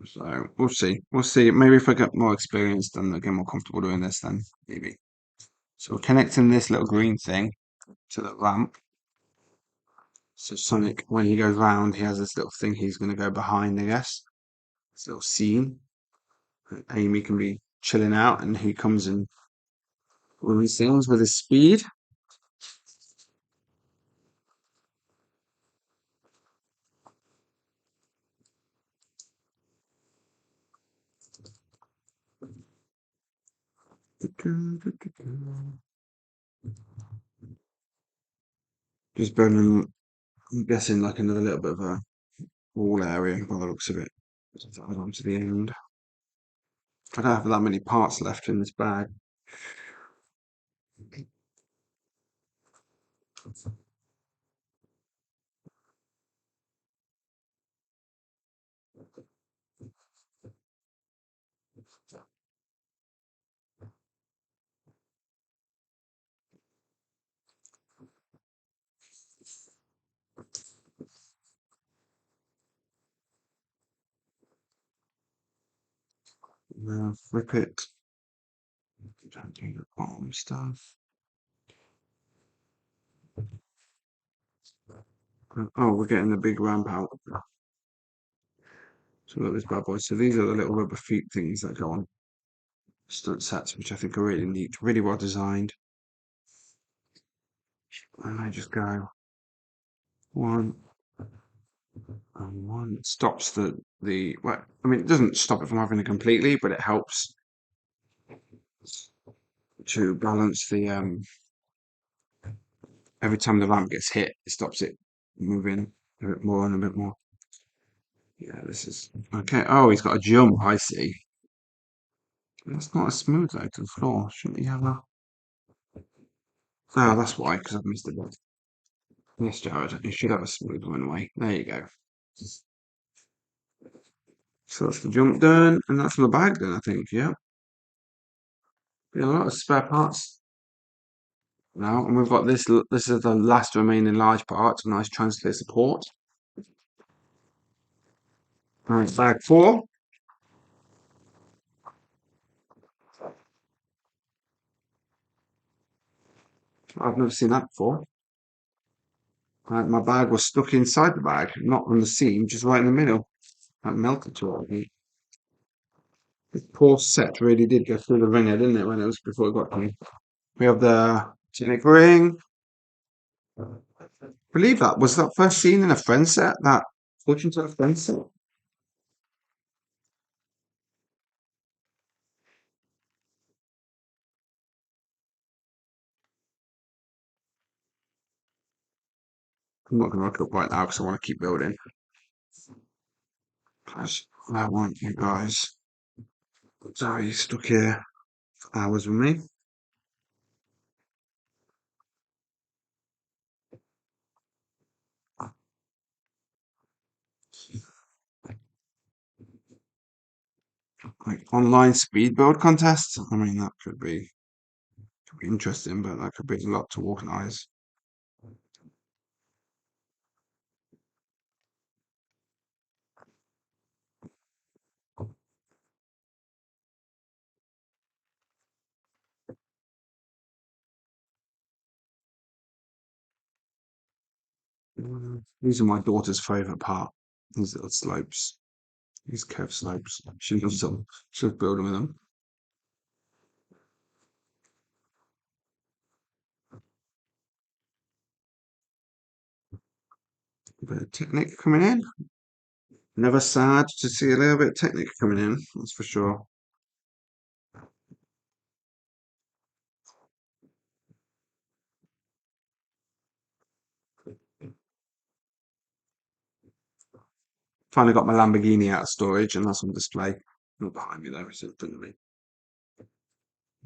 So we'll see. We'll see. Maybe if I get more experienced and I get more comfortable doing this, then maybe. So we're connecting this little green thing to the ramp. So Sonic, when he goes round, he has this little thing he's going to go behind, I guess. This little scene. Amy can be chilling out, and he comes and ruins things with his speed. Just building, I'm guessing, like another little bit of a wall area by the looks of it. Onto the end. I don't have that many parts left in this bag. Rip it. Don't do the bottom stuff. Oh, we're getting the big ramp out. So look at this bad boy. So these are the little rubber feet things that go on stunt sets, which I think are really neat, really well designed. And I just go one and one. It stops the well, I mean, it doesn't stop it from having it completely, but it helps to balance the every time the ramp gets hit, it stops it moving a bit more and a bit more. Yeah, this is okay. Oh, he's got a jump. I see. That's not as smooth though to the floor. Shouldn't he have a? Oh, that's why, because I've missed it. Yes, Jared. You should have a smooth one way. There you go. So that's the jump done, and that's the bag done, I think. Yeah. Yeah, a lot of spare parts now, and we've got this. This is the last remaining large part. Nice translator support. Right, bag four. I've never seen that before. Right, my bag was stuck inside the bag, not on the seam, just right in the middle. That melted to it. This poor set really did go through the ringer, didn't it, when it was before it got to me. We have the Tunic ring. Believe that was that first scene in a friend set. That fortune teller friend set. I'm not gonna look up right now because I want to keep building. Because I want you guys. Sorry, you stuck here for hours with me. Like online speed build contests. I mean, that could be interesting, but that could be a lot to organise. These are my daughter's favourite part. These little slopes, these curved slopes. She loves them. She loves building with them. A bit of technique coming in. Never sad to see a little bit of technique coming in, that's for sure. Finally got my Lamborghini out of storage and that's on display. Not behind me though, it's in front of me.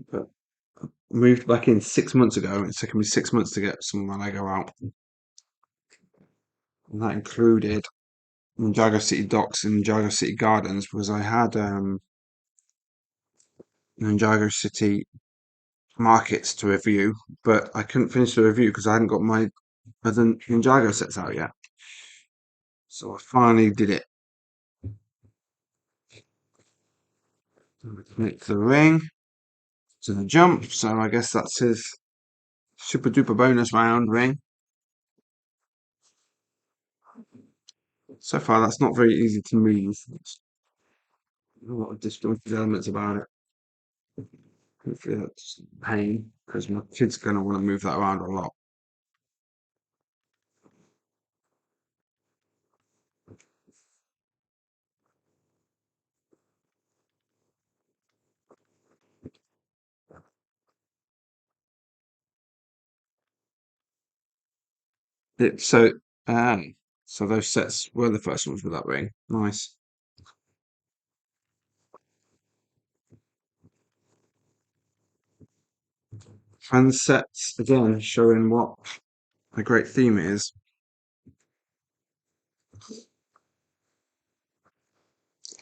But Moved back in 6 months ago. It's taken me 6 months to get some of my Lego out, and that included Ninjago City Docks and Ninjago City Gardens because I had Ninjago City Markets to review, but I couldn't finish the review because I hadn't got my other Ninjago sets out yet. So I finally did it. Connect the ring to the jump. So I guess that's his super duper bonus round ring. So far, that's not very easy to move. There's a lot of disjointed elements about it. Hopefully that's pain because my kid's going to want to move that around a lot. It, so, um, so those sets were the first ones with that ring. Nice. And sets again showing what a great theme it is.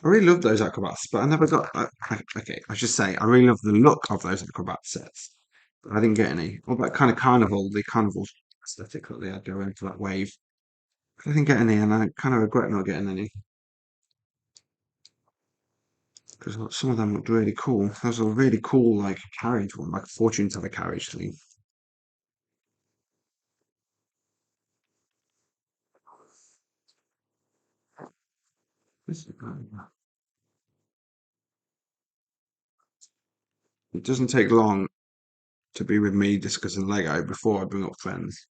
I really love those acrobats, but I never got. Okay, I should say I really love the look of those acrobat sets. But I didn't get any. What about kind of carnival, the carnival aesthetic that they had going for that wave? I didn't get any, and I kind of regret not getting any because some of them looked really cool. Those were really cool, like carriage one, like fortune teller carriage thing. It doesn't take long to be with me discussing Lego before I bring up friends.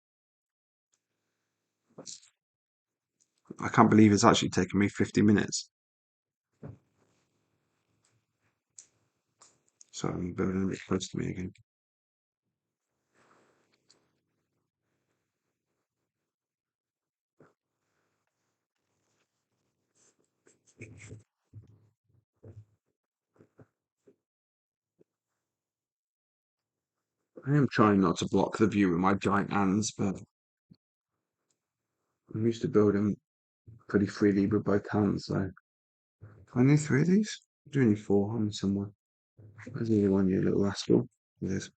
I can't believe it's actually taken me 50 minutes. So I'm building a bit close to me again. I am trying not to block the view with my giant hands, but I'm used to building pretty freely with both hands. So I need three of these. I do need four. I'm somewhere. There's only one, you little rascal. It is.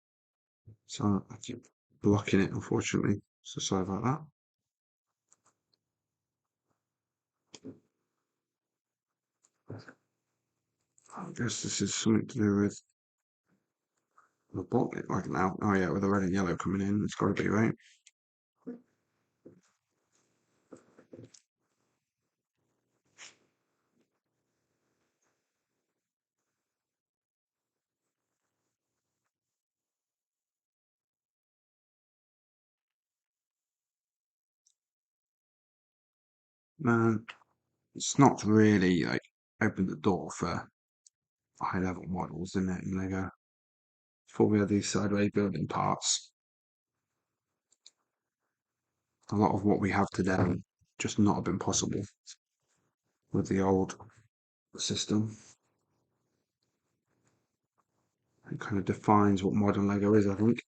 So I keep blocking it, unfortunately. So sorry about that. I guess this is something to do with the botnet right now. Oh yeah, with the red and yellow coming in, it's got to be right. Man, it's not really like opened the door for high level models in it, and they go before we had these sideways building parts. A lot of what we have today just not have been possible with the old system. It kind of defines what modern Lego is, I think.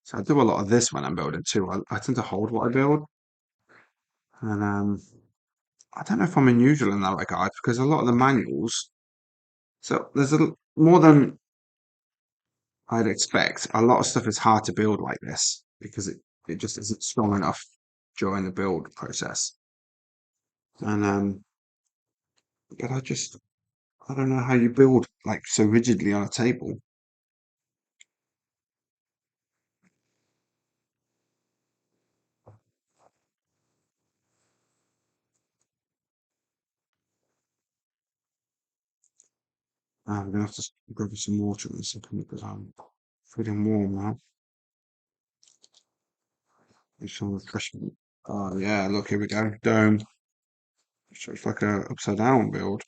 So I do a lot of this when I'm building too. I tend to hold what I build, and I don't know if I'm unusual in that regard because a lot of the manuals. So there's more than I'd expect. A lot of stuff is hard to build like this because it just isn't strong enough during the build process. And but I don't know how you build like so rigidly on a table. I'm gonna have to grab some water in a second because I'm feeling warm now. Need some refreshment. Oh yeah, look, here we go. Dome. So it's like a upside down build.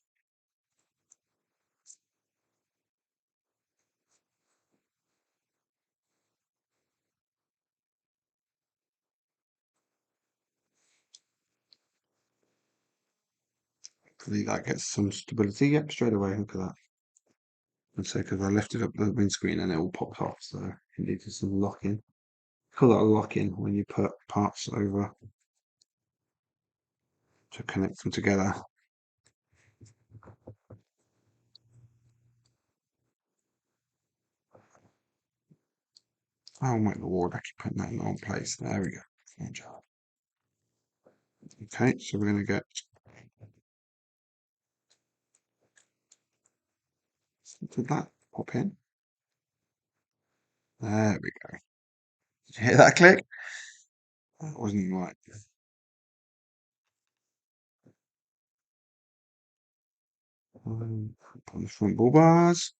Hopefully that gets some stability. Yep, straight away. Look at that. And so because I lifted up the windscreen and it all popped off, so it needed some locking. Call that a lock-in when you put parts over to connect them together. Oh my lord, I keep putting that in the wrong place. There we go. Good job. Okay, so we're going to get, did that pop in? There we go. Did you hear that click? That wasn't right. On the front ball bars.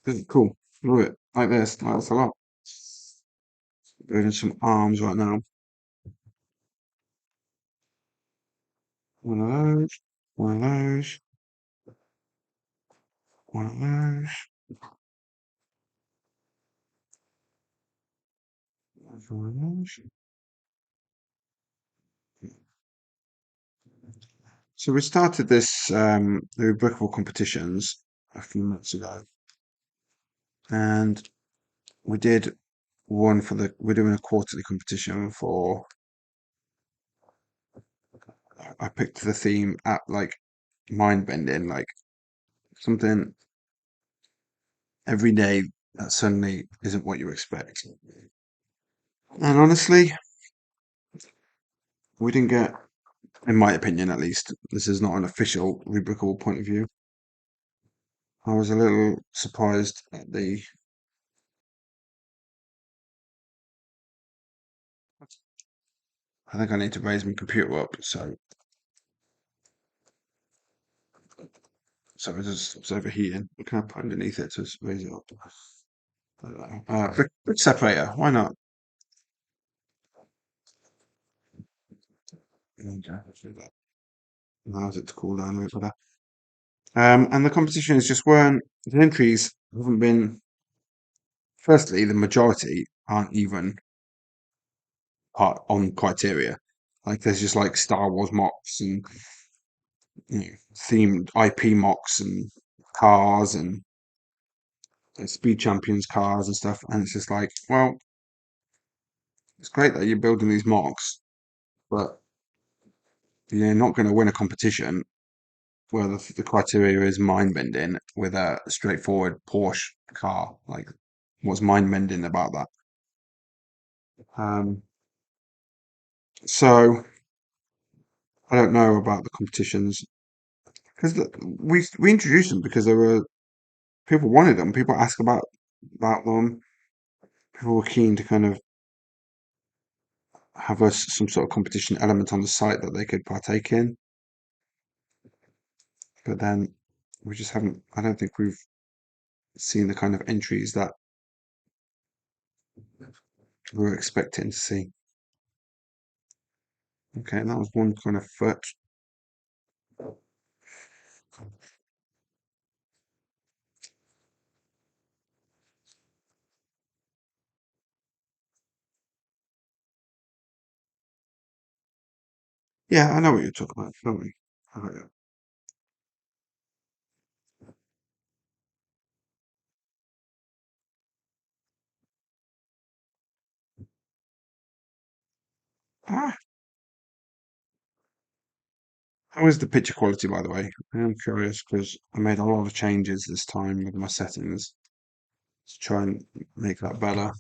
This is cool. Love it. Like this. Like this a lot. Building some arms right now. One of those. One of those. One of those. One of those. So we started this the Brickable competitions a few months ago, and we did one for the. We're doing a quarterly competition for. I picked the theme at like mind bending, like something every day that suddenly isn't what you expect. And honestly, we didn't get, in my opinion at least, this is not an official Rubricable point of view. I was a little surprised at the. I think I need to raise my computer up, so it's overheating. Can I put underneath it to raise it up? I don't know. Brick separator, why not? Okay, let's do that. Allows it to cool down a bit better. And the competitions just weren't, the entries haven't been, firstly, the majority aren't even part on criteria. Like there's just like Star Wars mocks and themed IP mocks and cars and Speed Champions cars and stuff. And it's just like, well, it's great that you're building these mocks, but you're not going to win a competition where the criteria is mind bending with a straightforward Porsche car. Like, what's mind bending about that? Um, so I don't know about the competitions because we introduced them because there were people wanted them. People asked about them. People were keen to kind of have some sort of competition element on the site that they could partake in. But then we just haven't. I don't think we've seen the kind of entries that we were expecting to see. Okay, and that was one kind of foot. Yeah, I know what you're talking about, don't we? I got you. Ah, how is the picture quality, by the way? I am curious because I made a lot of changes this time with my settings to try and make that better.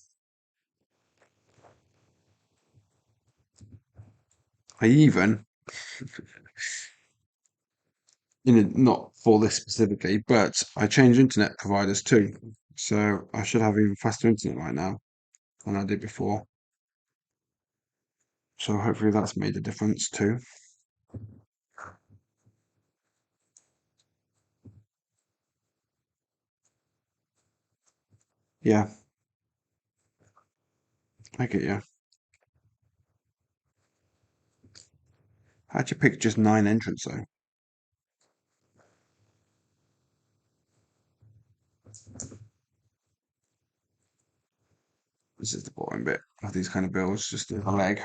I even, not for this specifically, but I changed internet providers too. So I should have even faster internet right now than I did before. So hopefully that's made a difference too. Yeah. I get you. How'd you pick just 9 entrants though? This is the boring bit of these kind of builds, just the leg.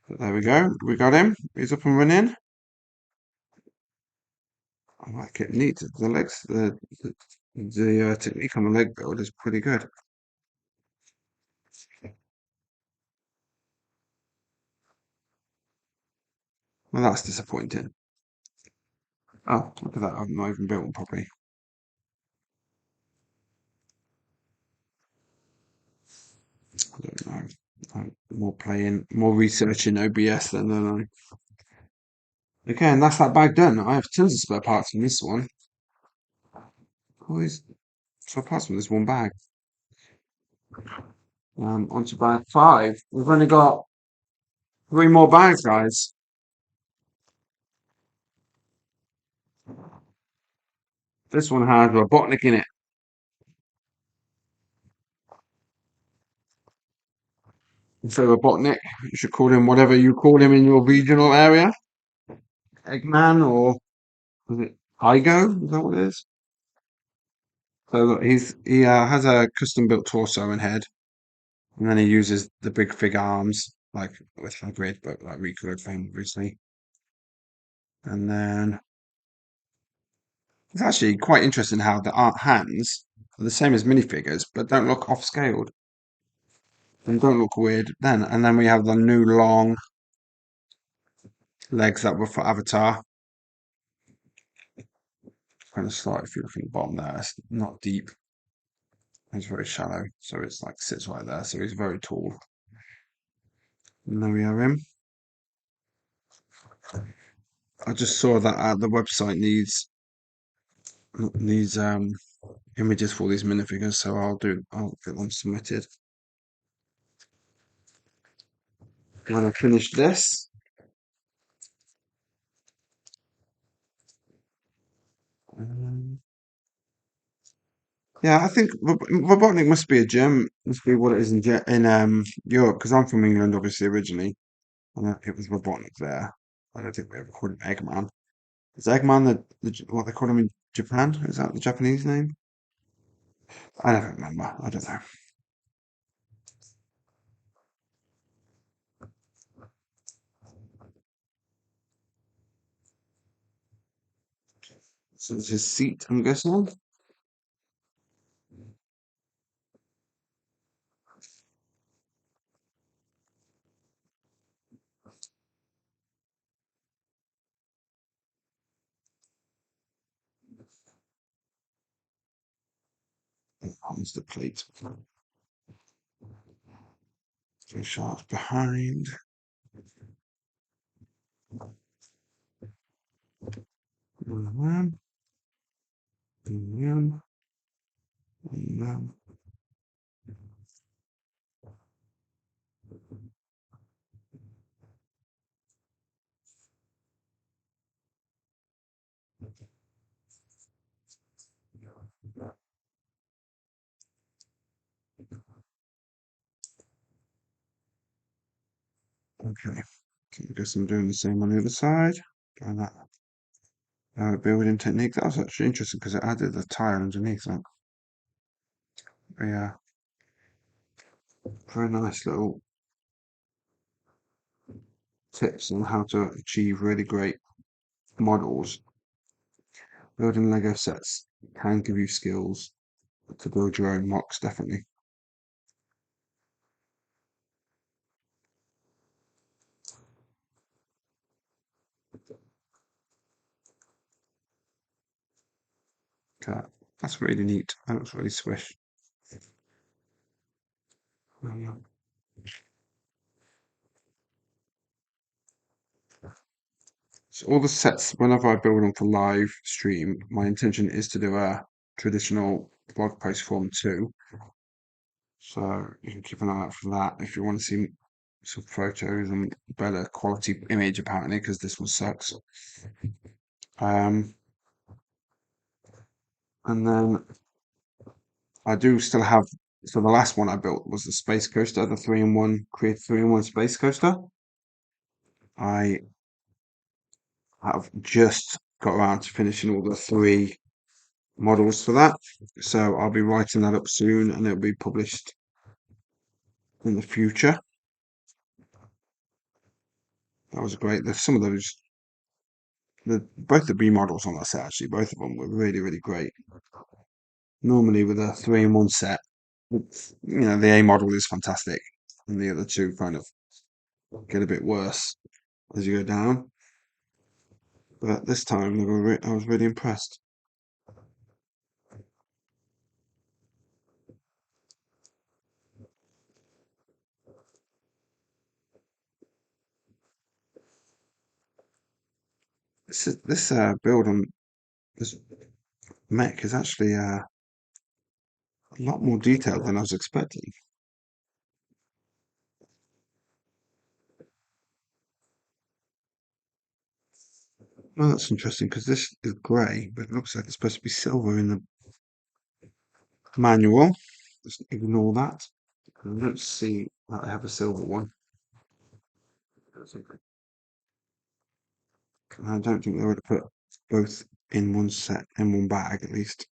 But there we go. We got him. He's up and running. I like it. Neat. The legs, the technique on the leg build is pretty good. Well, that's disappointing. Oh, look at that. I've not even built one properly. I don't know. I'm more playing, more researching OBS than I. Okay, and that's that bag done. I have tons of spare parts from this one. Always spare parts from this one bag. Onto bag 5. We've only got 3 more bags, guys. This one has a Robotnik in it. Instead of Robotnik, you should call him whatever you call him in your regional area. Eggman or was it Igo? Is that what it is? So look, he has a custom built torso and head, and then he uses the big fig arms, like with a grid, but like recolored for him, obviously. And then it's actually quite interesting how the art hands are the same as minifigures, but don't look off scaled and don't look weird then. And then we have the new long legs that were for Avatar. Kind of slight if you look at the bottom there, it's not deep. It's very shallow, so it's like sits right there. So he's very tall. And there we have him. I just saw that the website needs images for these minifigures, so I'll get them submitted when I finish this. Um, yeah, I think Robotnik must be a gem. Must be what it is in Europe because I'm from England, obviously originally, and it was Robotnik there. I don't think we ever called him Eggman. Is Eggman what they call him in Japan? Is that the Japanese name? I don't remember. I don't know. So it's his seat, I'm guessing. Comes the plate. Three sharks behind. Mhm, mhm, mhm. Okay. I guess I'm doing the same on the other side. Doing that building technique. That was actually interesting because it added a tile underneath that. Yeah, very nice little tips on how to achieve really great models. Building Lego sets can give you skills to build your own mocks, definitely. Okay, that's really neat. That looks really swish. Yeah. So all the sets, whenever I build them for live stream, my intention is to do a traditional blog post form too. So you can keep an eye out for that if you want to see some photos and better quality image apparently, because this one sucks. Um, and then I do still have. So the last one I built was the Space Coaster, the 3-in-1 Create 3-in-1 Space Coaster. I have just got around to finishing all the three models for that. So I'll be writing that up soon and it'll be published in the future. That was great. There's some of those, both the B models on that set actually, both of them were really, really great. Normally with a 3-in-1 set, the A model is fantastic and the other two kind of get a bit worse as you go down. But this time I was really impressed. This build on this mech is actually a lot more detailed than I was expecting. Oh, that's interesting because this is grey, but it looks like it's supposed to be silver in the manual. Just ignore that. I don't see that I have a silver one. I don't think they would have put both in one set, in one bag at least,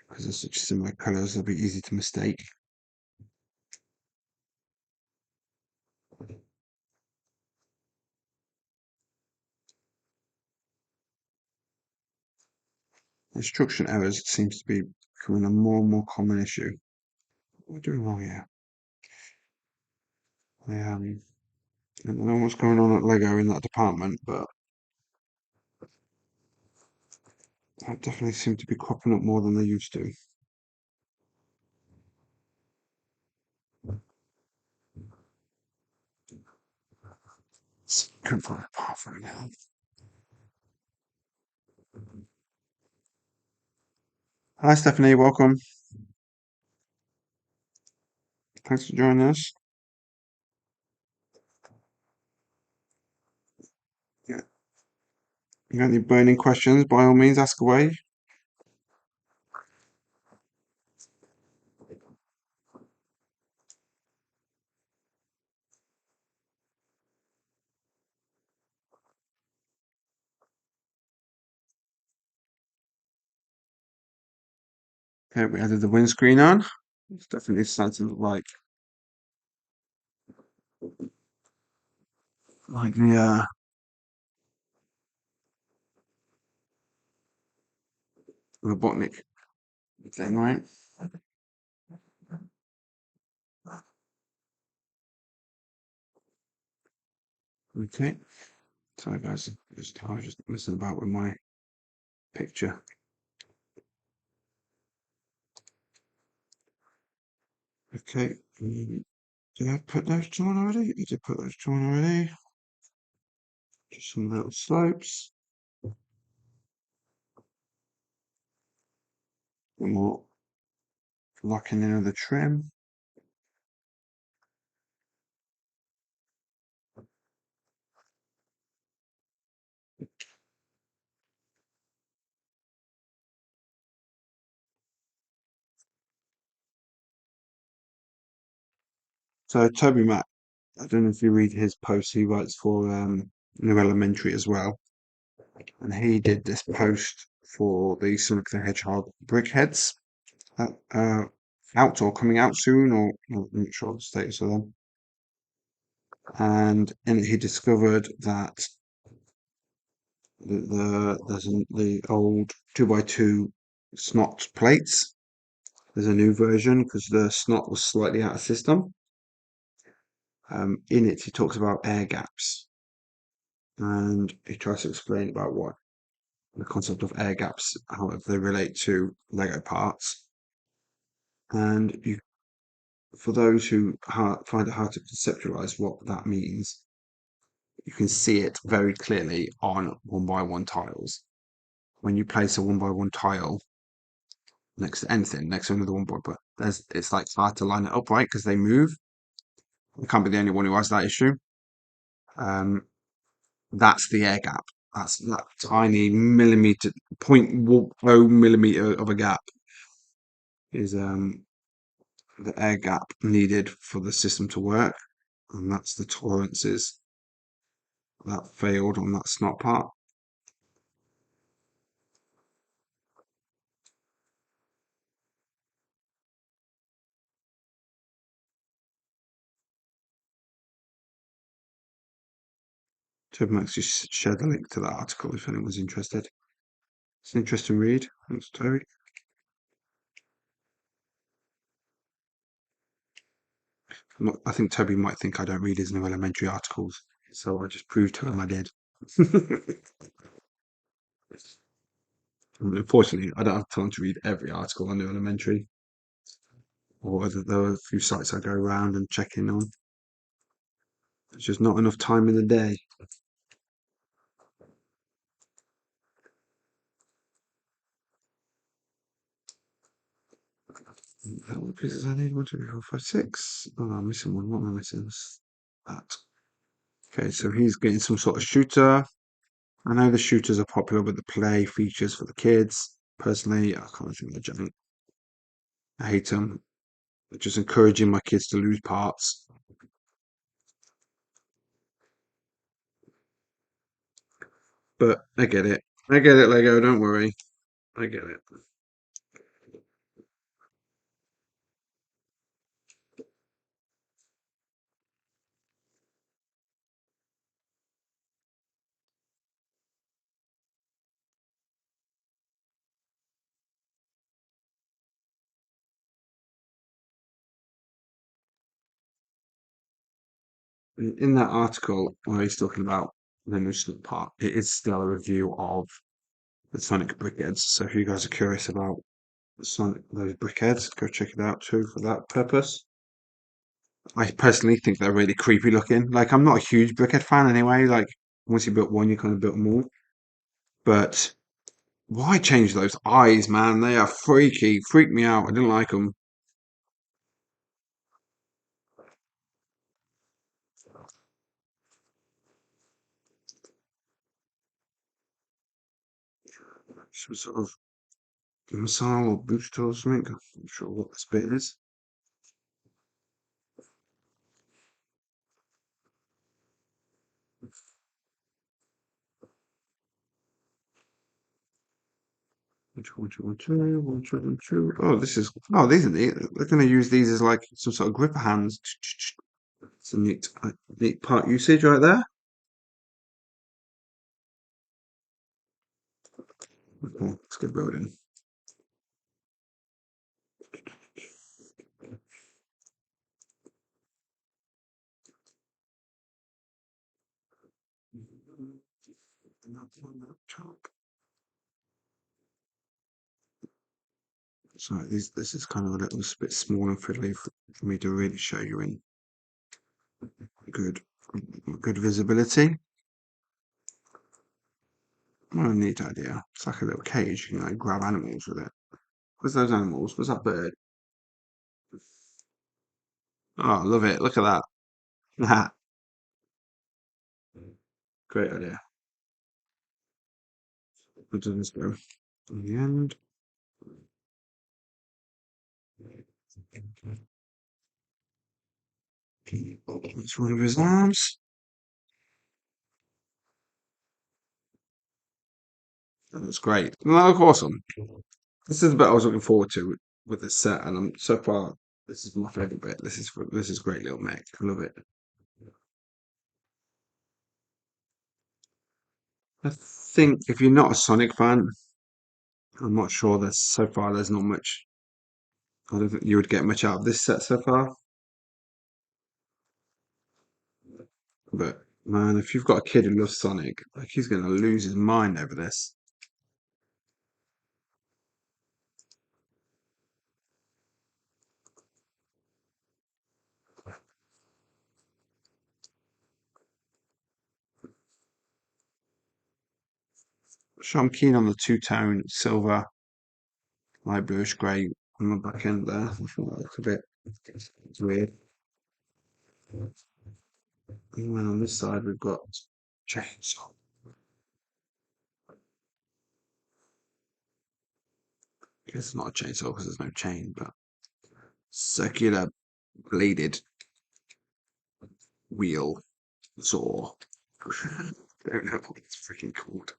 because they're such similar colours, they'll be easy to mistake. Instruction errors seems to be becoming a more and more common issue. What are we doing wrong here? I don't know what's going on at Lego in that department, but that definitely seem to be cropping up more than they used to. Couldn't find a path right now. Hi Stephanie, welcome. Thanks for joining us. Yeah. You got any burning questions? By all means, ask away. Okay, we added the windscreen on. It's definitely starting to look like the Robotnik thing, right? Okay. Sorry guys, I was just messing about with my picture. Okay. Did I put those two on already? I did put those two on already. Just some little slopes. One more locking in of the trim. So Toby Mac, I don't know if you read his post, he writes for New Elementary as well. And he did this post for the Sonic the Hedgehog brickheads that out or coming out soon, or I'm not sure the status of them. And in it, he discovered that the old 2x2 snot plates. There's a new version because the snot was slightly out of system. In it, he talks about air gaps, and he tries to explain about what the concept of air gaps, how they relate to Lego parts. And for those who find it hard to conceptualize what that means, you can see it very clearly on 1x1 tiles. When you place a 1x1 tile next to anything, next to another 1x1, but it's like hard to line it up right because they move. I can't be the only one who has that issue. Um, that's the air gap. That's that tiny millimeter, 0.0 millimeter of a gap is the air gap needed for the system to work, and that's the tolerances that failed on that snot part. Toby Max just shared the link to that article if anyone's interested. It's an interesting read. Thanks, Toby. I think Toby might think I don't read his new elementary articles, so I just proved to him I did. Unfortunately, I don't have time to read every article on New Elementary, or whether there are a few sites I go around and check in on. There's just not enough time in the day. How many pieces I need? 1, 2, 3, 4, 5, 6. Oh, I'm missing one. What am I missing? That. Okay, so he's getting some sort of shooter. I know the shooters are popular with the play features for the kids. Personally, I can't think they're junk. I hate them. They're just encouraging my kids to lose parts. But I get it. I get it, Lego. Don't worry. I get it. In that article where he's talking about the Newslet part, it is still a review of the Sonic Brickheads. So if you guys are curious about the Sonic those brickheads, go check it out too for that purpose. I personally think they're really creepy looking. Like I'm not a huge brickhead fan anyway. Like once you built one, you kind of built more. But why change those eyes, man? They are freaky. Freak me out. I didn't like them. Some sort of missile or booster or something. I'm not sure what this bit is. One, two. Oh, this is. Oh, these are neat. They're going to use these as like some sort of gripper hands. It's a neat part usage right there. Okay, let's get building. So this is kind of a little bit small and fiddly for me to really show you in good good visibility. What a neat idea. It's like a little cage, you know, grab animals with it. Where's those animals? Where's that bird? Oh, I love it. Look at that. Great idea. What does this go? In the end. It's one of his arms. That's great. Well, that look awesome. This is the bit I was looking forward to with this set, and I'm so far. This is my favorite bit. This is great little mech. I love it. I think if you're not a Sonic fan, I'm not sure. There's so far. There's not much. I don't think you would get much out of this set so far. But man, if you've got a kid who loves Sonic, like he's gonna lose his mind over this. So I'm keen on the two-tone silver, light bluish grey on the back end there. I think that looks a bit weird. And then on this side we've got chainsaw. guess it's not a chainsaw because there's no chain, but circular bladed wheel saw. I don't know what it's freaking called.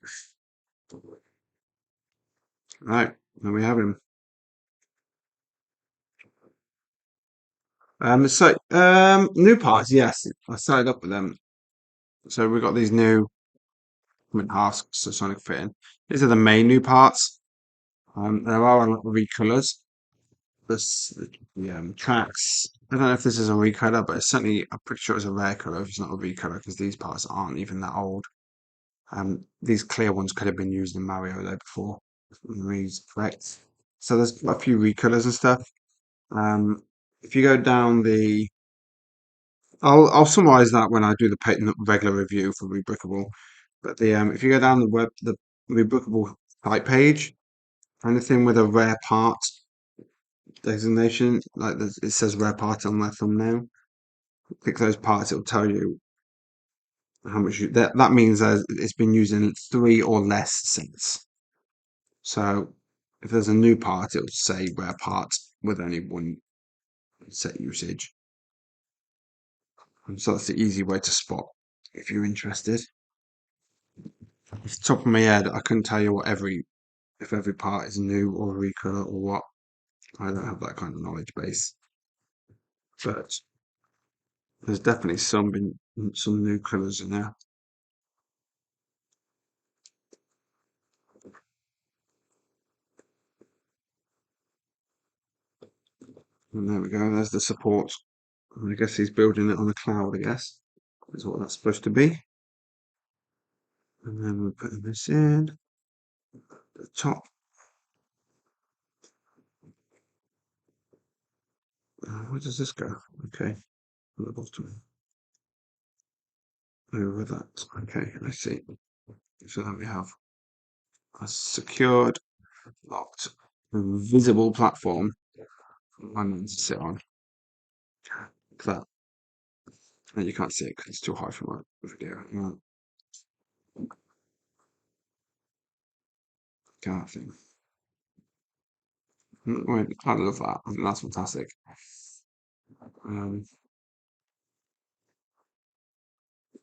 Right, there we have him. New parts, yes. I started up with them. So we've got these new halves of Sonic fitting. These are the main new parts. There are a lot of recolors. This the tracks. I don't know if this is a recolor, but it's certainly I'm pretty sure it's a rare color if it's not a recolor because these parts aren't even that old. These clear ones could have been used in Mario there before. If memory's correct. So there's a few recolors and stuff. Um, if you go down the, I'll summarize that when I do the regular review for Rebrickable. But the if you go down the Rebrickable site page, anything with a rare part designation, like it says rare part on my thumbnail, click those parts, it'll tell you how much that means that it's been used in 3 or less sets. So if there's a new part, it'll say rare part with only one set usage. And so that's the easy way to spot if you're interested. Off the top of my head, I couldn't tell you if every part is new or recolor or what. I don't have that kind of knowledge base. But there's definitely some new colours in there. And there we go, there's the support. I guess he's building it on the cloud, I guess. Is what that's supposed to be. And then we're putting this in the top. Where does this go? Okay, on the bottom. Over that. Okay, I see. So then we have a secured, locked, visible platform for my man to sit on. That. And you can't see it because it's too high for my video. Kind of thing. I love that. I think that's fantastic. Um,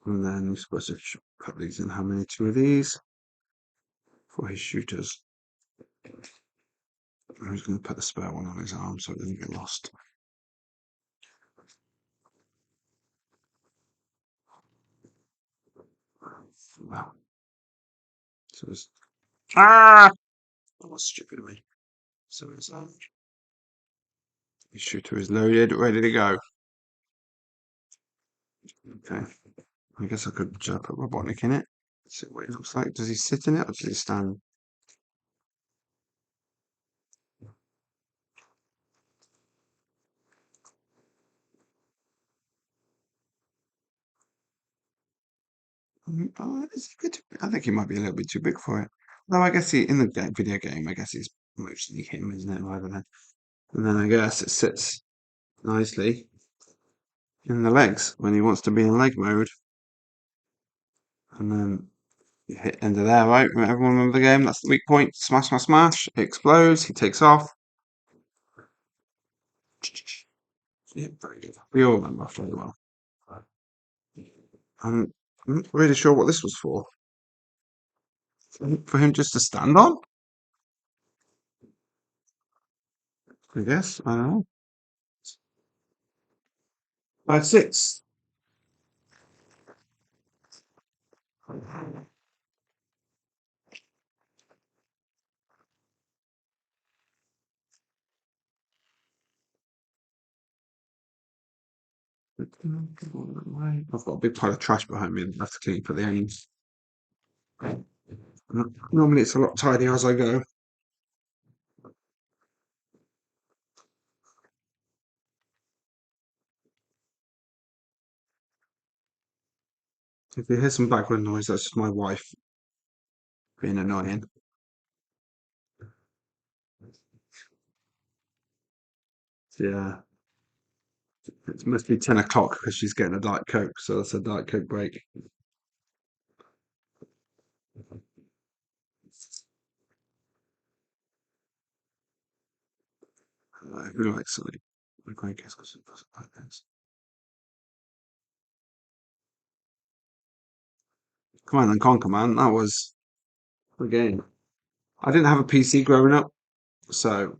and then we're supposed to put these in. How many? 2 of these for his shooters. I'm just going to put the spare one on his arm so it doesn't get lost. Wow. So it's that was stupid of me. So it's his shooter is loaded, ready to go. Okay. I guess I could put Robotnik in it. See what he looks like. Does he sit in it or does he stand? I think he might be a little bit too big for it. No, I guess in the video game, I guess he's mostly him, isn't it? Rather than, and then I guess it sits nicely in the legs when he wants to be in leg mode. And then you hit end of there, right? Everyone remember the game? That's the weak point. Smash, smash, smash. It explodes. He takes off. Yeah, very good. We all remember very well. I'm not really sure what this was for. For him just to stand on, I guess. I don't know. 5, 6. I've got a big pile of trash behind me. I have to clean for the ends. Normally it's a lot tidier as I go. If you hear some background noise, that's just my wife being annoying. Yeah, it must be 10 o'clock because she's getting a Diet Coke, so that's a Diet Coke break. Who likes Sonic? My grandkids got some like this. Command and Conquer, man. That was the game. I didn't have a PC growing up, so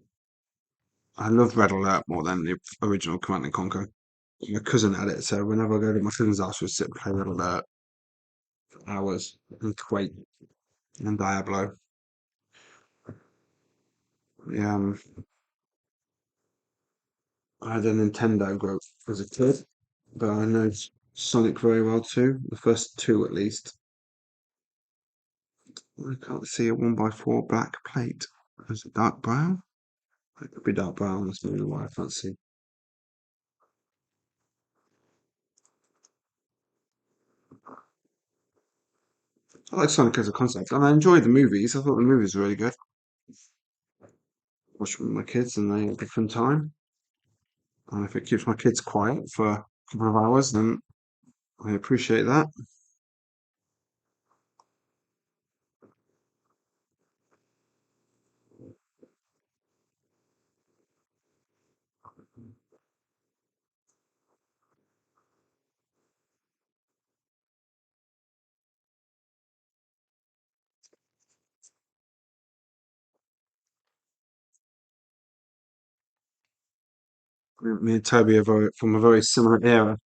I loved Red Alert more than the original Command and Conquer. My cousin had it, so whenever I go to my cousin's house, we'd sit and play Red Alert for hours and Quake and Diablo. Yeah, I had a Nintendo growth as a kid, but I know Sonic very well too. The first two, at least. I can't see a 1x4 black plate. Is it dark brown? It could be dark brown. That's maybe why I can't see. I like Sonic as a concept, and I enjoyed the movies. I thought the movies were really good. Watched them with my kids, and they had a fun time. And if it keeps my kids quiet for a couple of hours, then I appreciate that. Me and Toby are from a very similar era.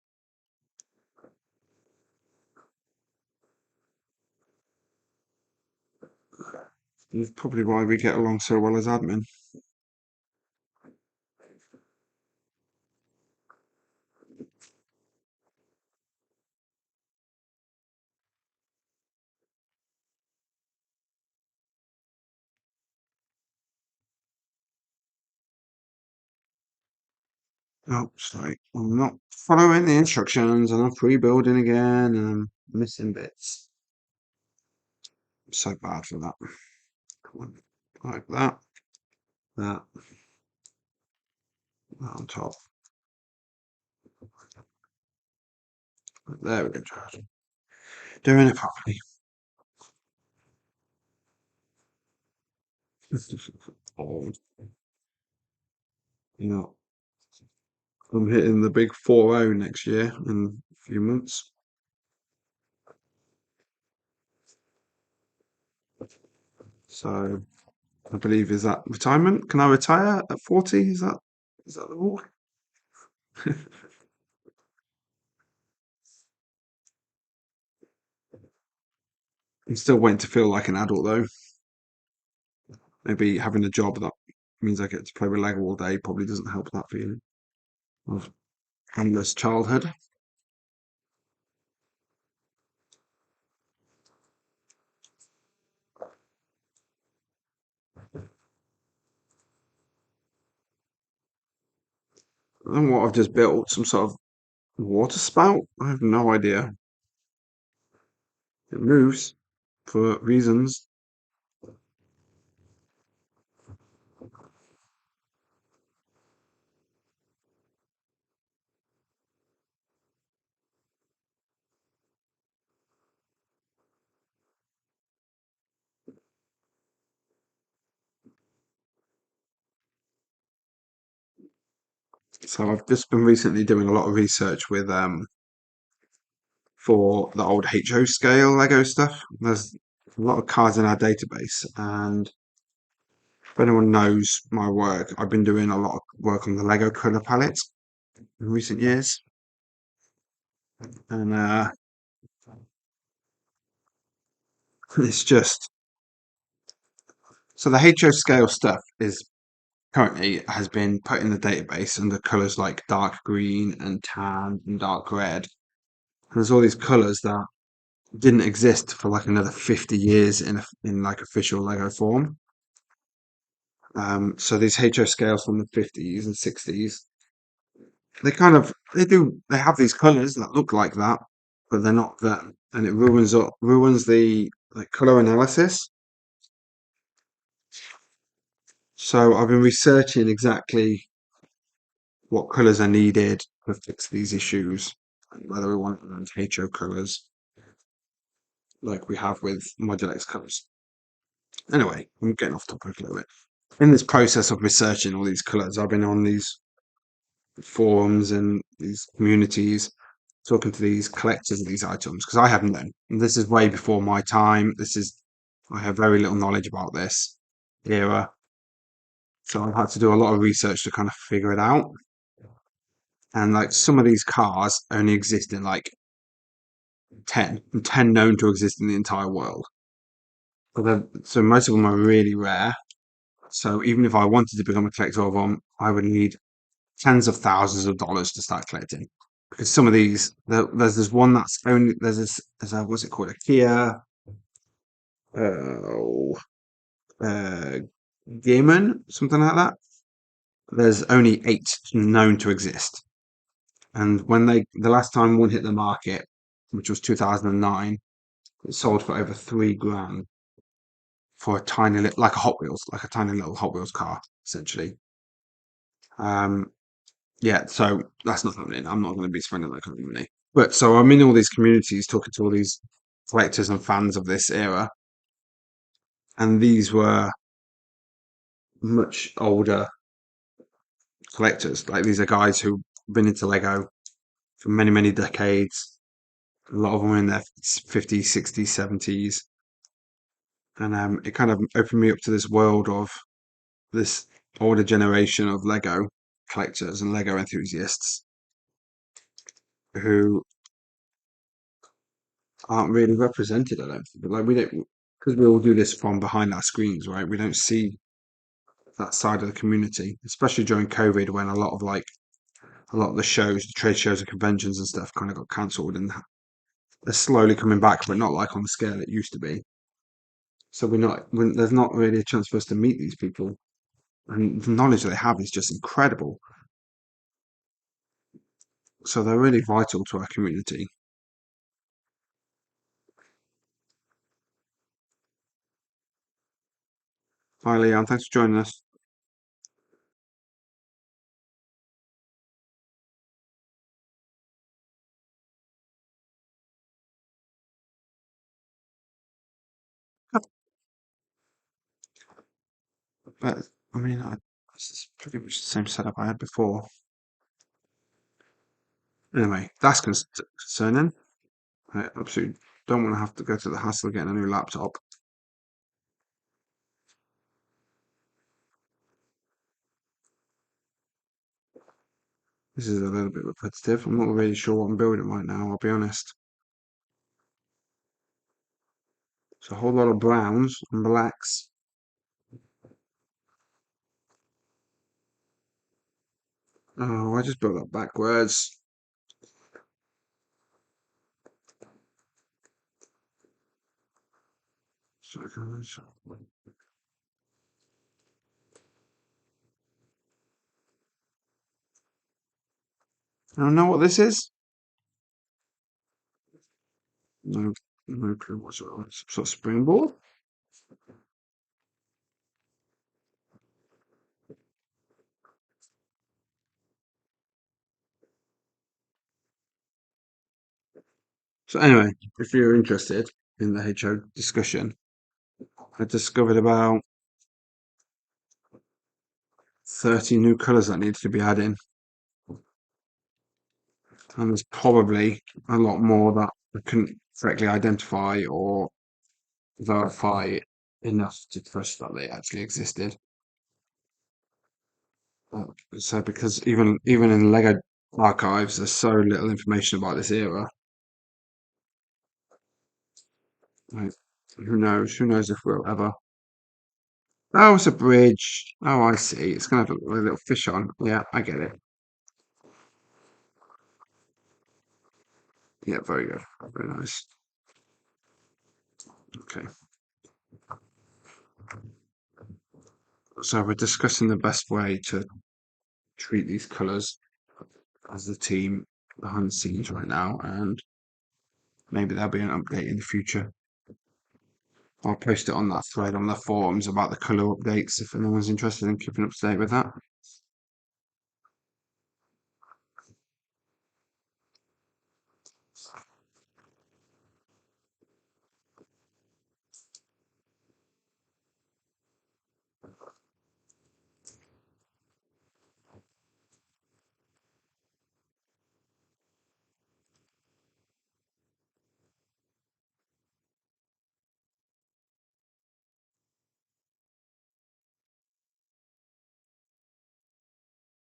It's probably why we get along so well as admin. Oh, sorry. I'm not following the instructions and I'm rebuilding again and I'm missing bits. I'm so bad for that. Come on. Like that, that on top. There we go, George. Doing it properly. Old. You know, I'm hitting the big 4-0 next year in a few months. So I believe is that retirement? Can I retire at 40? Is that the rule? I'm still waiting to feel like an adult though. Maybe having a job that means I get to play with Lego all day probably doesn't help that feeling of endless childhood. And what I've just built, some sort of water spout. I have no idea. It moves for reasons. So I've just been recently doing a lot of research with for the old HO scale Lego stuff. There's a lot of cards in our database, and if anyone knows my work, I've been doing a lot of work on the Lego color palette in recent years, and it's just so the HO scale stuff is currently has been put in the database under colors like dark green and tan and dark red. And there's all these colors that didn't exist for like another 50 years in like official Lego form. So these HO scales from the 50s and 60s, they have these colors that look like that, but they're not that, and it ruins the like color analysis. So I've been researching exactly what colors are needed to fix these issues, and whether we want those HO colors like we have with Module X colors. Anyway, I'm getting off topic a little bit. in this process of researching all these colours, I've been on these forums and these communities talking to these collectors of these items because I haven't known. And this is way before my time. I have very little knowledge about this era. So I've had to do a lot of research to kind of figure it out. And like some of these cars only exist in like 10 known to exist in the entire world. So most of them are really rare. So even if I wanted to become a collector of them, I would need tens of thousands of dollars to start collecting. Because some of these, there's this one that's only there's a what's it called, a Kia, oh, uh, Gammon, something like that. There's only 8 known to exist, and the last time one hit the market, which was 2009, it sold for over 3 grand for a tiny little, like a Hot Wheels, like a tiny little Hot Wheels car, essentially. Um, yeah, so that's not happening. I'm not going to be spending that kind of money. But so I'm in all these communities talking to all these collectors and fans of this era, and these were much older collectors. Like these are guys who've been into Lego for many, many decades. A lot of them are in their 50s, 60s, 70s. And it kind of opened me up to this world of this older generation of Lego collectors and Lego enthusiasts who aren't really represented, I don't think. But like we don't, because we all do this from behind our screens, right? We don't see that side of the community, especially during COVID when a lot of the shows, the trade shows and conventions and stuff kind of got cancelled and they're slowly coming back, but not like on the scale it used to be. So there's not really a chance for us to meet these people. And the knowledge they have is just incredible. So they're really vital to our community. Hi, Leon. Thanks for joining us. But I mean, this is pretty much the same setup I had before. Anyway, that's concerning. I absolutely don't want to have to go to the hassle of getting a new laptop. This is a little bit repetitive. I'm not really sure what I'm building right now, I'll be honest. It's a whole lot of browns and blacks. Oh, I just built that backwards. So I don't know what this is. No, no clue whatsoever. Some sort of springboard. So anyway, if you're interested in the HO discussion, I discovered about 30 new colours that needed to be added, and there's probably a lot more that I couldn't correctly identify or verify enough to trust that they actually existed. So because even in Lego archives, there's so little information about this era. Like, who knows? Who knows if we'll ever? Oh, it's a bridge. Oh, I see. It's gonna have a little fish on. Yeah, I get it. Yeah, very good. Very nice. Okay. So we're discussing the best way to treat these colours as the team behind the scenes right now, and maybe there'll be an update in the future. I'll post it on that thread on the forums about the colour updates if anyone's interested in keeping up to date with that.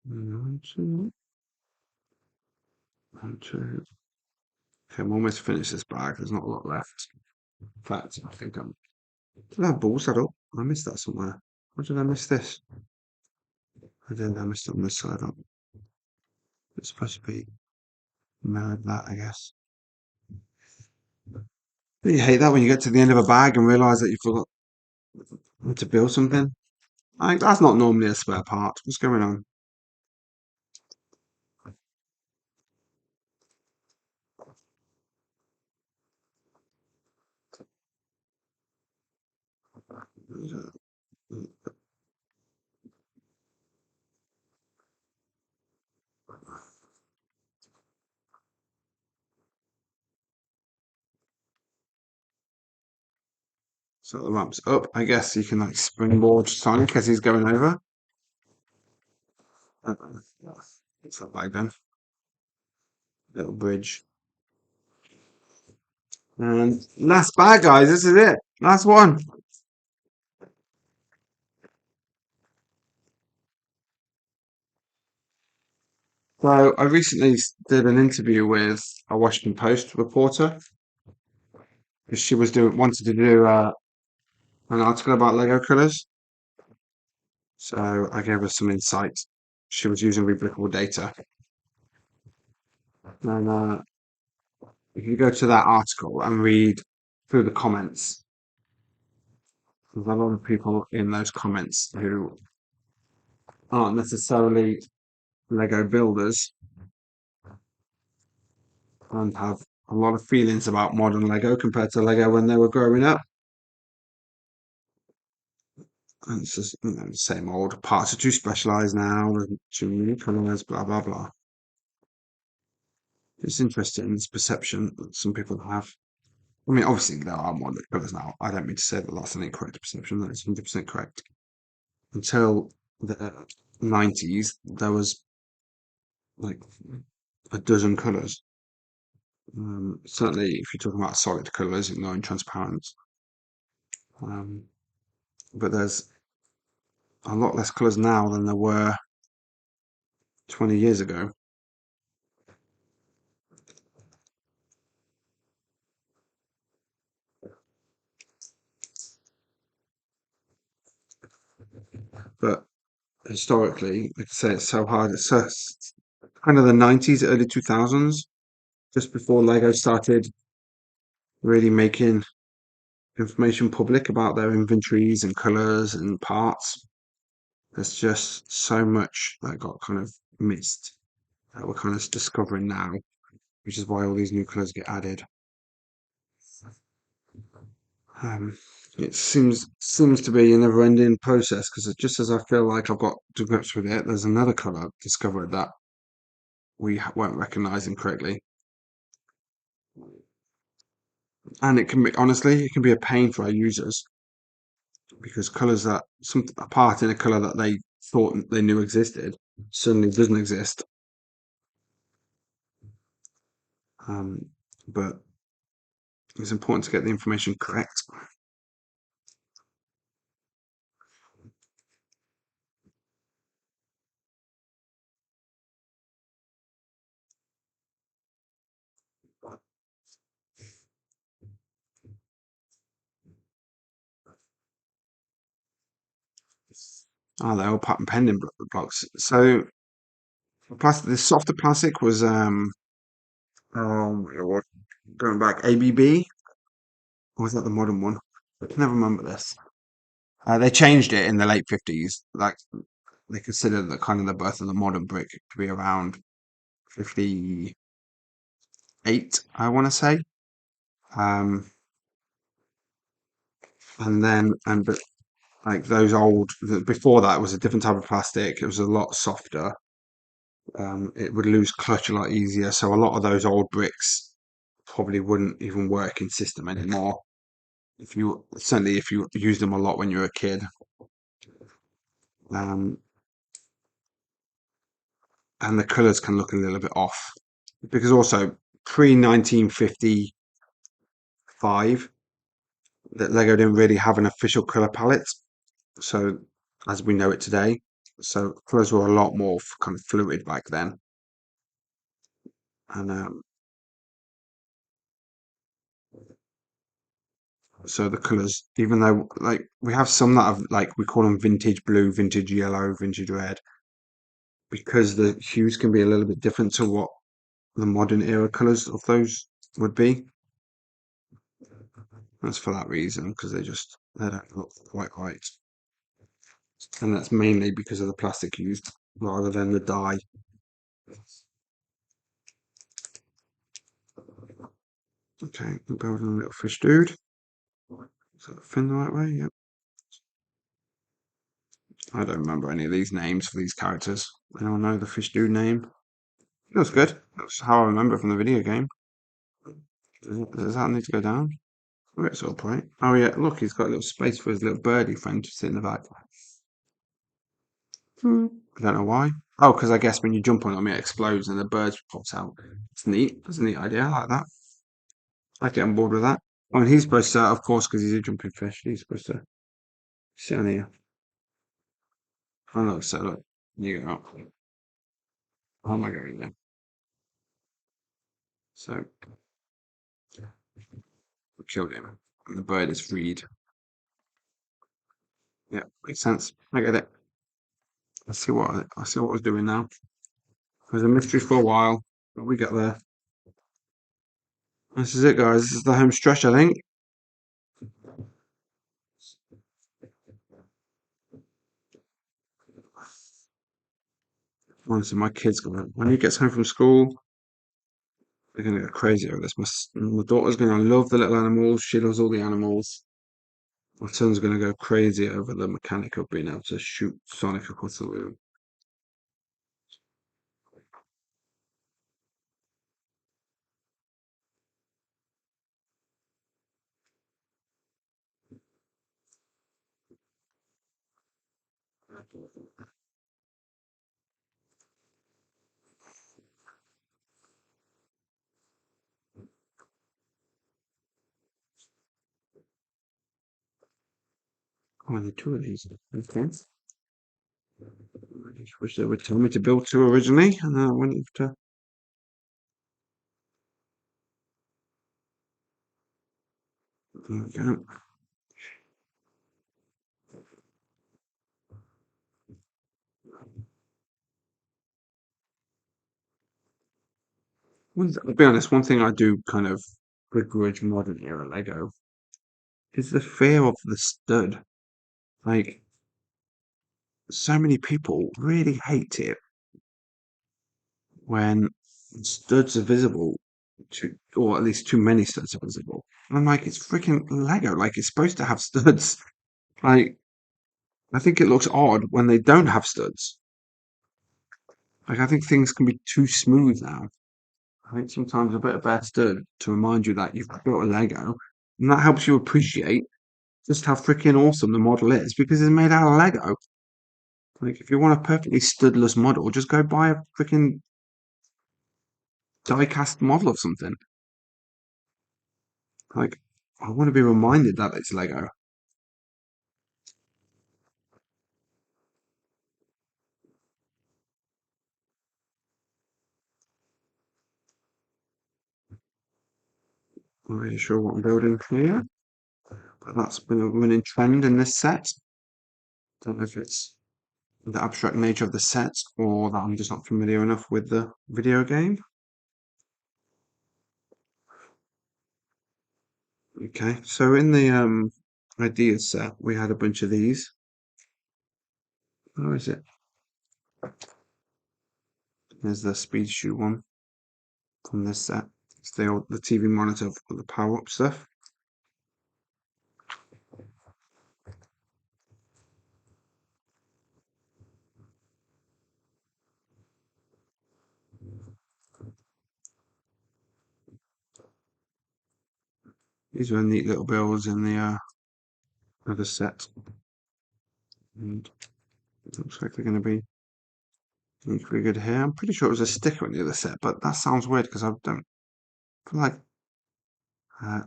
One, two, one, two. Okay, I'm almost finished this bag. There's not a lot left. In fact, I think I'm. Did I have ball saddle? I missed that somewhere. Why did I miss this? I did. I missed it on this side. It's supposed to be mirrored that, I guess. But you hate that when you get to the end of a bag and realise that you forgot to build something. That's not normally a spare part. What's going on? So the ramp's up. I guess you can like springboard Sonic as he's going over. Uh, What's that bag then? Little bridge. And last bag, guys. This is it. Last one. So I recently did an interview with a Washington Post reporter because she was doing wanted to do an article about Lego colors. So I gave her some insight. She was using replicable data, and if you go to that article and read through the comments, there's a lot of people in those comments who aren't necessarily Lego builders and have a lot of feelings about modern Lego compared to Lego when they were growing up. And it's just, the same old parts are too specialized now, and too many colors, blah blah blah. It's interesting, this perception that some people have. I mean, obviously there are more colors now. I don't mean to say that that's an incorrect perception. That is 100% correct. Until the 90s, there was like a dozen colors. Certainly, if you're talking about solid colors, ignoring transparent. Um, but there's a lot less colors now than there were 20 years ago. But historically, like I say, it's so hard. It's kind of the 90s, early 2000s, just before Lego started really making information public about their inventories and colors and parts. There's just so much that got kind of missed that we're kind of discovering now, which is why all these new colors get added. Um, it seems to be a never-ending process because just as I feel like I've got to grips with it, there's another color discovered that we weren't recognizing correctly, and it can be honestly, it can be a pain for our users because colors that some a part in a color that they thought they knew existed suddenly doesn't exist. Um, but it's important to get the information correct. Oh, they're all pattern pending blocks. So the softer plastic was what, going back ABB, or was that the modern one? I can never remember this. They changed it in the late 50s. Like they considered the kind of the birth of the modern brick to be around 58, I want to say. Um, and then but like those before that was a different type of plastic. It was a lot softer. It would lose clutch a lot easier. So a lot of those old bricks probably wouldn't even work in system anymore. If you certainly if you used them a lot when you were a kid. Um, and the colours can look a little bit off because also pre 1955 that Lego didn't really have an official colour palette. So as we know it today, So colours were a lot more kind of fluid back then, and so the colours, even though like we have some that have like we call them vintage blue, vintage yellow, vintage red, because the hues can be a little bit different to what the modern era colours of those would be. That's for that reason, because they don't look quite right, and that's mainly because of the plastic used rather than the dye. Okay, we're building a little fish dude. Is that fin the right way? Yep. I don't remember any of these names for these characters. Anyone know the fish dude name? That's good. That's how I remember it from the video game. Does that need to go down? Oh, it's all right. Oh yeah, look, he's got a little space for his little birdie friend to sit in the back. I don't know why. Oh, because I guess when you jump on him, it explodes and the bird pops out. It's neat. That's a neat idea. I like that. I get on board with that. Oh, and he's supposed to, of course, because he's a jumping fish, he's supposed to sit on here. Oh, look, so look, you go up. How am I going there? So, we killed him. And the bird is freed. Yeah, makes sense. I get it. I see what I was doing now. It was a mystery for a while, but we got there. This is it, guys. This is the home stretch, I think. Honestly, my kids gonna when he gets home from school, they're gonna go crazy over this. My daughter's gonna love the little animals. She loves all the animals. My son's gonna go crazy over the mechanic of being able to shoot Sonic across the room. Oh, only two of these. Okay. I just wish they would tell me to build two originally, and then I wouldn't have to. There we go. I'll be honest, one thing I do kind of begrudge modern era Lego is the fear of the stud. Like, so many people really hate it when studs are visible, or at least too many studs are visible. And I'm like, it's freaking Lego. Like, it's supposed to have studs. Like, I think it looks odd when they don't have studs. Like, I think things can be too smooth now. I think sometimes a bit of bad stud to remind you that you've built a Lego, and that helps you appreciate just how freaking awesome the model is because it's made out of Lego. Like, if you want a perfectly studless model, just go buy a freaking die-cast model of something. Like, I want to be reminded that it's Lego. I'm not really sure what I'm building here, but that's been a running trend in this set. Don't know if it's the abstract nature of the set or that I'm just not familiar enough with the video game. Okay, so in the idea set, we had a bunch of these. Where is it? There's the speed shoe one from this set. It's the TV monitor for the power up stuff. These are neat little builds in the other set. And it looks like they're going to be equally good here. I'm pretty sure it was a sticker in the other set, but that sounds weird because I don't feel like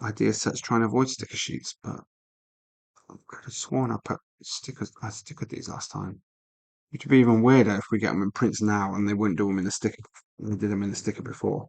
idea sets trying to avoid sticker sheets, but I could have sworn I put stickers. I stickered these last time. Which would be even weirder if we get them in prints now and they wouldn't do them in the sticker. They did them in the sticker before.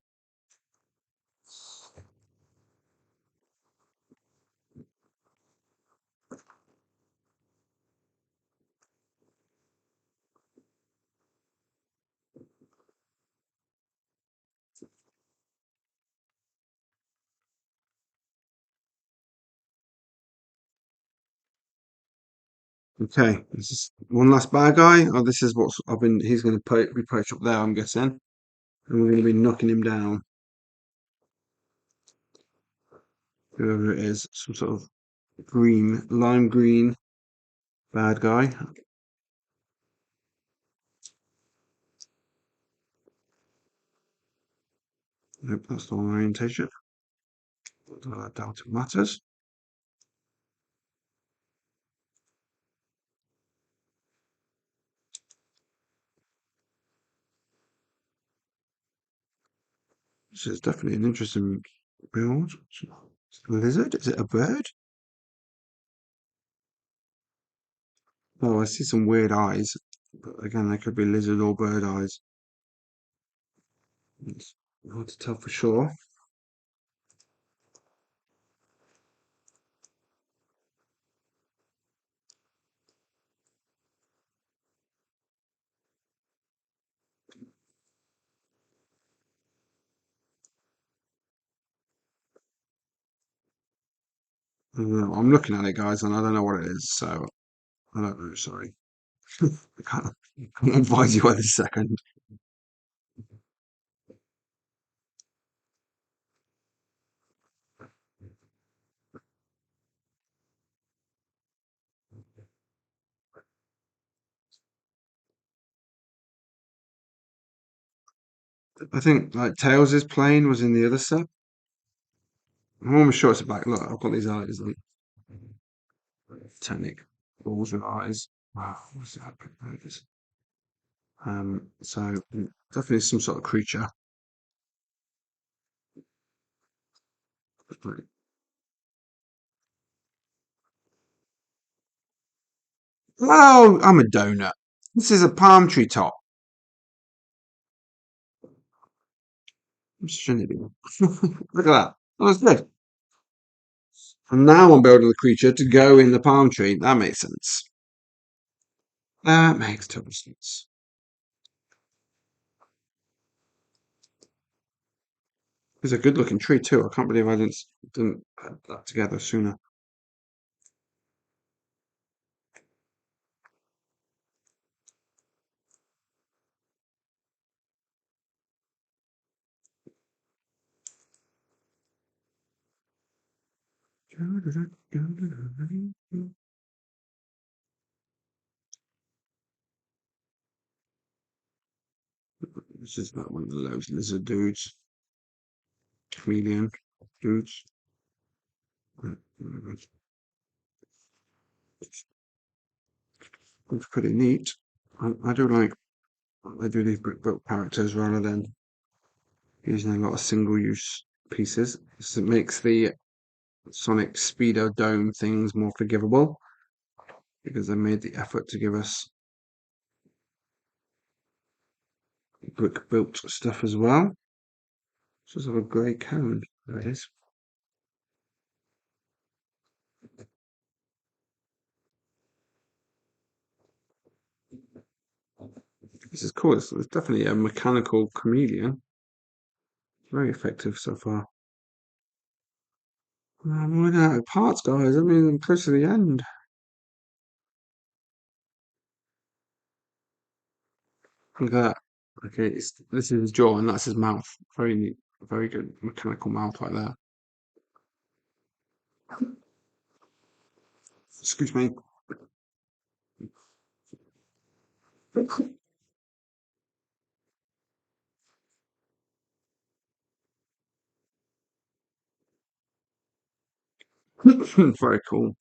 Okay, this is one last bad guy. Oh, this is what's I've been. He's going to be perched up there, I'm guessing, and we're going to be knocking him down. Whoever it is, some sort of lime green bad guy. Nope, that's the wrong orientation. I doubt it matters. This is definitely an interesting build. A lizard? Is it a bird? Oh, I see some weird eyes. But again, they could be lizard or bird eyes. It's hard to tell for sure. I'm looking at it, guys, and I don't know what it is, so I don't know. Sorry, I can't advise you at this second. I think like Tails' plane was in the other set. I'm almost sure it's a black. Look, I've got these eyes, like technic balls with eyes. Wow, what's that? There it is. So definitely some sort of creature. Oh, I'm a donut. This is a palm tree top. I'm such an idiot. Look at that. That was good. And now I'm building the creature to go in the palm tree. That makes sense. That makes total sense. It's a good looking tree too. I can't believe I didn't put that together sooner. This is not one of those lizard dudes, chameleon dudes. It's pretty neat. I do like they do these brick built characters rather than using a lot of single use pieces. So it makes the Sonic Speedo Dome things more forgivable because they made the effort to give us brick built stuff as well. So sort of a grey cone. There it is. This is cool. It's definitely a mechanical chameleon. Very effective so far. I'm running out of parts, guys. I mean, I'm close to the end. Look at that. Okay, this is his jaw and that's his mouth. Very neat, very good mechanical mouth right there. Excuse me. Very cool.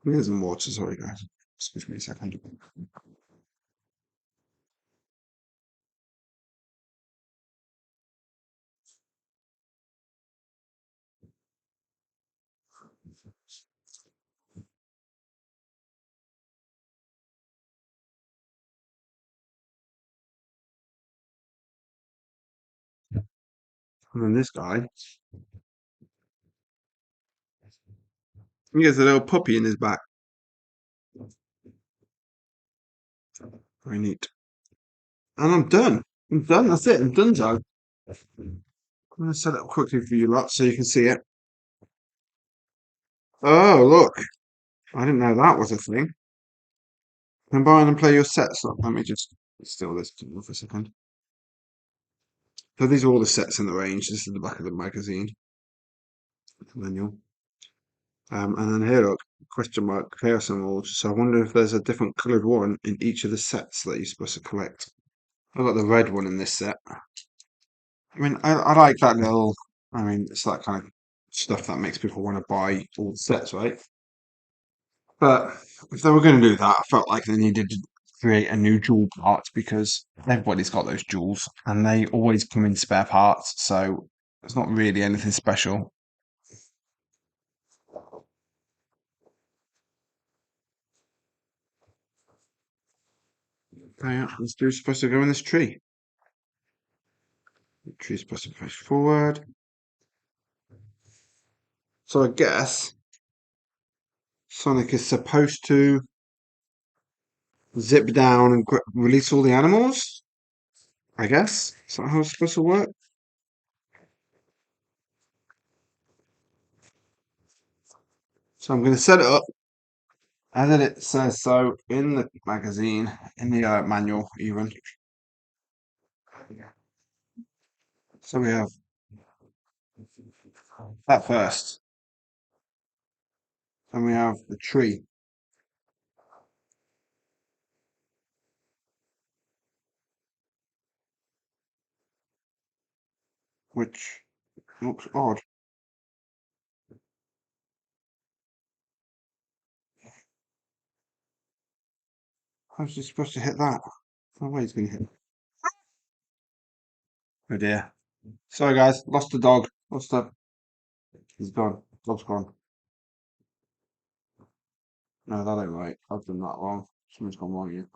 Here's some water. Sorry, guys. Excuse me a second. And then this guy, he has a little puppy in his back. Very neat. And I'm done. I'm done. That's it. I'm done, Joe. I'm going to set it up quickly for you lot so you can see it. Oh, look. I didn't know that was a thing. Combine and play your sets. Look, let me just steal this for a second. So these are all the sets in the range. This is the back of the magazine manual. And then here, look, question mark, chaos emeralds. So I wonder if there's a different coloured one in each of the sets that you're supposed to collect. I've got the red one in this set. I mean, I like that little. I mean, it's that kind of stuff that makes people want to buy all the sets, right? But if they were going to do that, I felt like they needed to create a new jewel part because everybody's got those jewels and they always come in spare parts. So it's not really anything special. Oh, yeah, this dude's supposed to go in this tree. The tree's supposed to push forward. So I guess Sonic is supposed to zip down and release all the animals. I guess. Is that how it's supposed to work? So I'm going to set it up as it says so in the magazine, in the manual, even. So we have that first. Then we have the tree, which looks odd. How's he supposed to hit that? No way he's going to hit. Oh dear. Sorry, guys. Lost the dog. Lost the. He's gone. Dog's gone. No, that ain't right. I've done that wrong. Something's gone wrong here.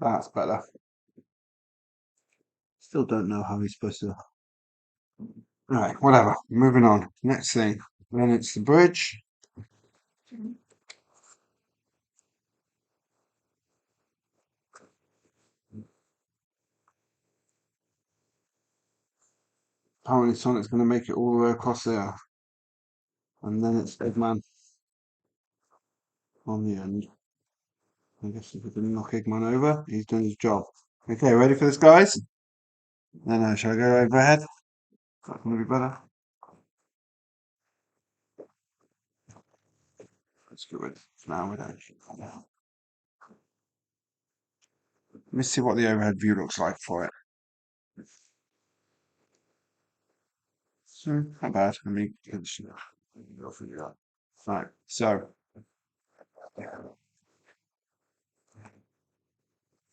That's better. Still don't know how he's supposed to. Right, whatever. Moving on. Next thing. Then it's the bridge. Apparently Sonic's going to make it all the way across there. And then it's Eggman on the end. I guess if we can knock Eggman over, he's done his job. Okay, ready for this, guys? No, shall I go overhead? That's going to be better. Let's get rid of it now. We don't. Let me see what the overhead view looks like for it. So, not bad. I mean, go figure it out. Right, so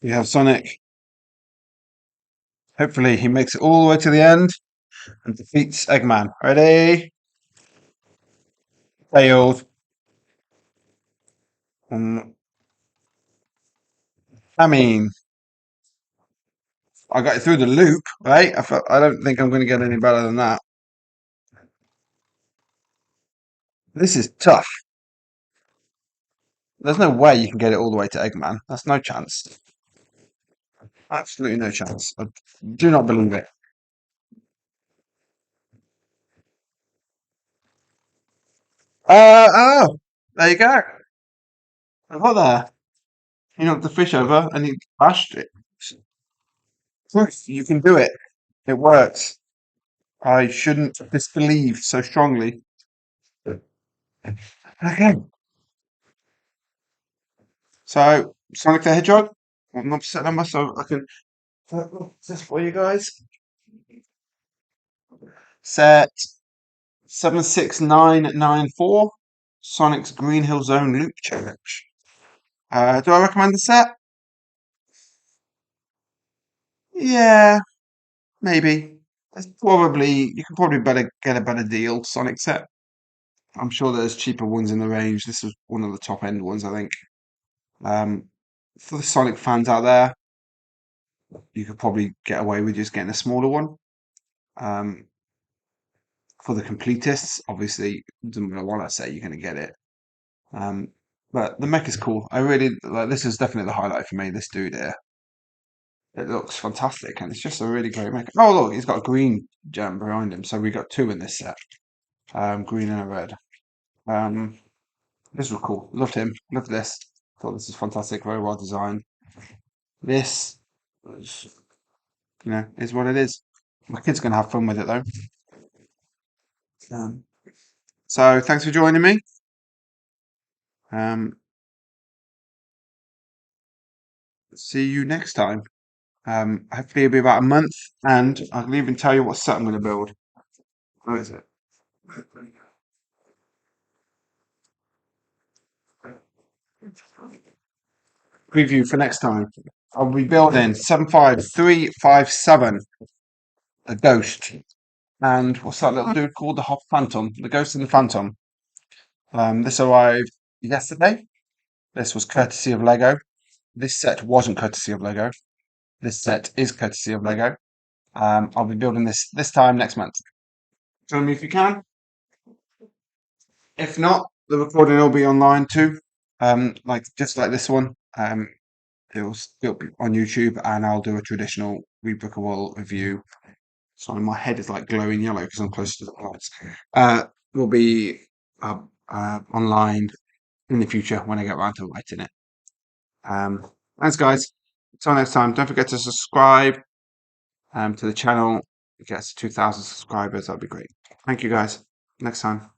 we have Sonic. Hopefully, he makes it all the way to the end and defeats Eggman. Ready? Failed. Um, I mean, I got it through the loop, right? I don't think I'm going to get any better than that. This is tough. There's no way you can get it all the way to Eggman. That's no chance. Absolutely no chance. I do not believe it. Oh, there you go. I got there. He knocked the fish over and he bashed it. Look, you can do it. It works. I shouldn't disbelieve so strongly. Okay. So, Sonic the Hedgehog. I'm not set number, so I can this for you guys. Set 76994. Sonic's Green Hill Zone Loop Challenge. Do I recommend the set? Yeah, maybe. You can probably better get a better deal Sonic set. I'm sure there's cheaper ones in the range. This was one of the top end ones, I think. Um, for the Sonic fans out there, you could probably get away with just getting a smaller one. Um, for the completists, obviously, doesn't matter what I say, you're going to get it. Um, but the mech is cool. I really like. This is definitely the highlight for me. This dude here, it looks fantastic, and it's just a really great mech. Oh look, he's got a green gem behind him, so we got two in this set. Green and a red. Um, this was cool. Loved him. Loved this. Thought this is fantastic. Very well designed. This, is, is what it is. My kid's gonna have fun with it though. Um, so thanks for joining me. Um, see you next time. Hopefully it'll be about a month, and I can even tell you what set I'm going to build. Where is it? Preview for next time. I'll be building 75357, the Ghost, and what's that little dude called? The Hot Phantom, the Ghost and the Phantom. This arrived yesterday. This was courtesy of Lego. This set wasn't courtesy of Lego. This set is courtesy of Lego. I'll be building this time next month. Join me if you can. If not, the recording will be online too. Like just like this one. It'll be on YouTube, and I'll do a traditional rebookable review. Sorry, my head is like glowing yellow because I'm close to the lights. Will be online in the future when I get around to writing it. Thanks, guys. Until next time, don't forget to subscribe to the channel. It gets 2,000 subscribers. That'd be great. Thank you, guys. Next time.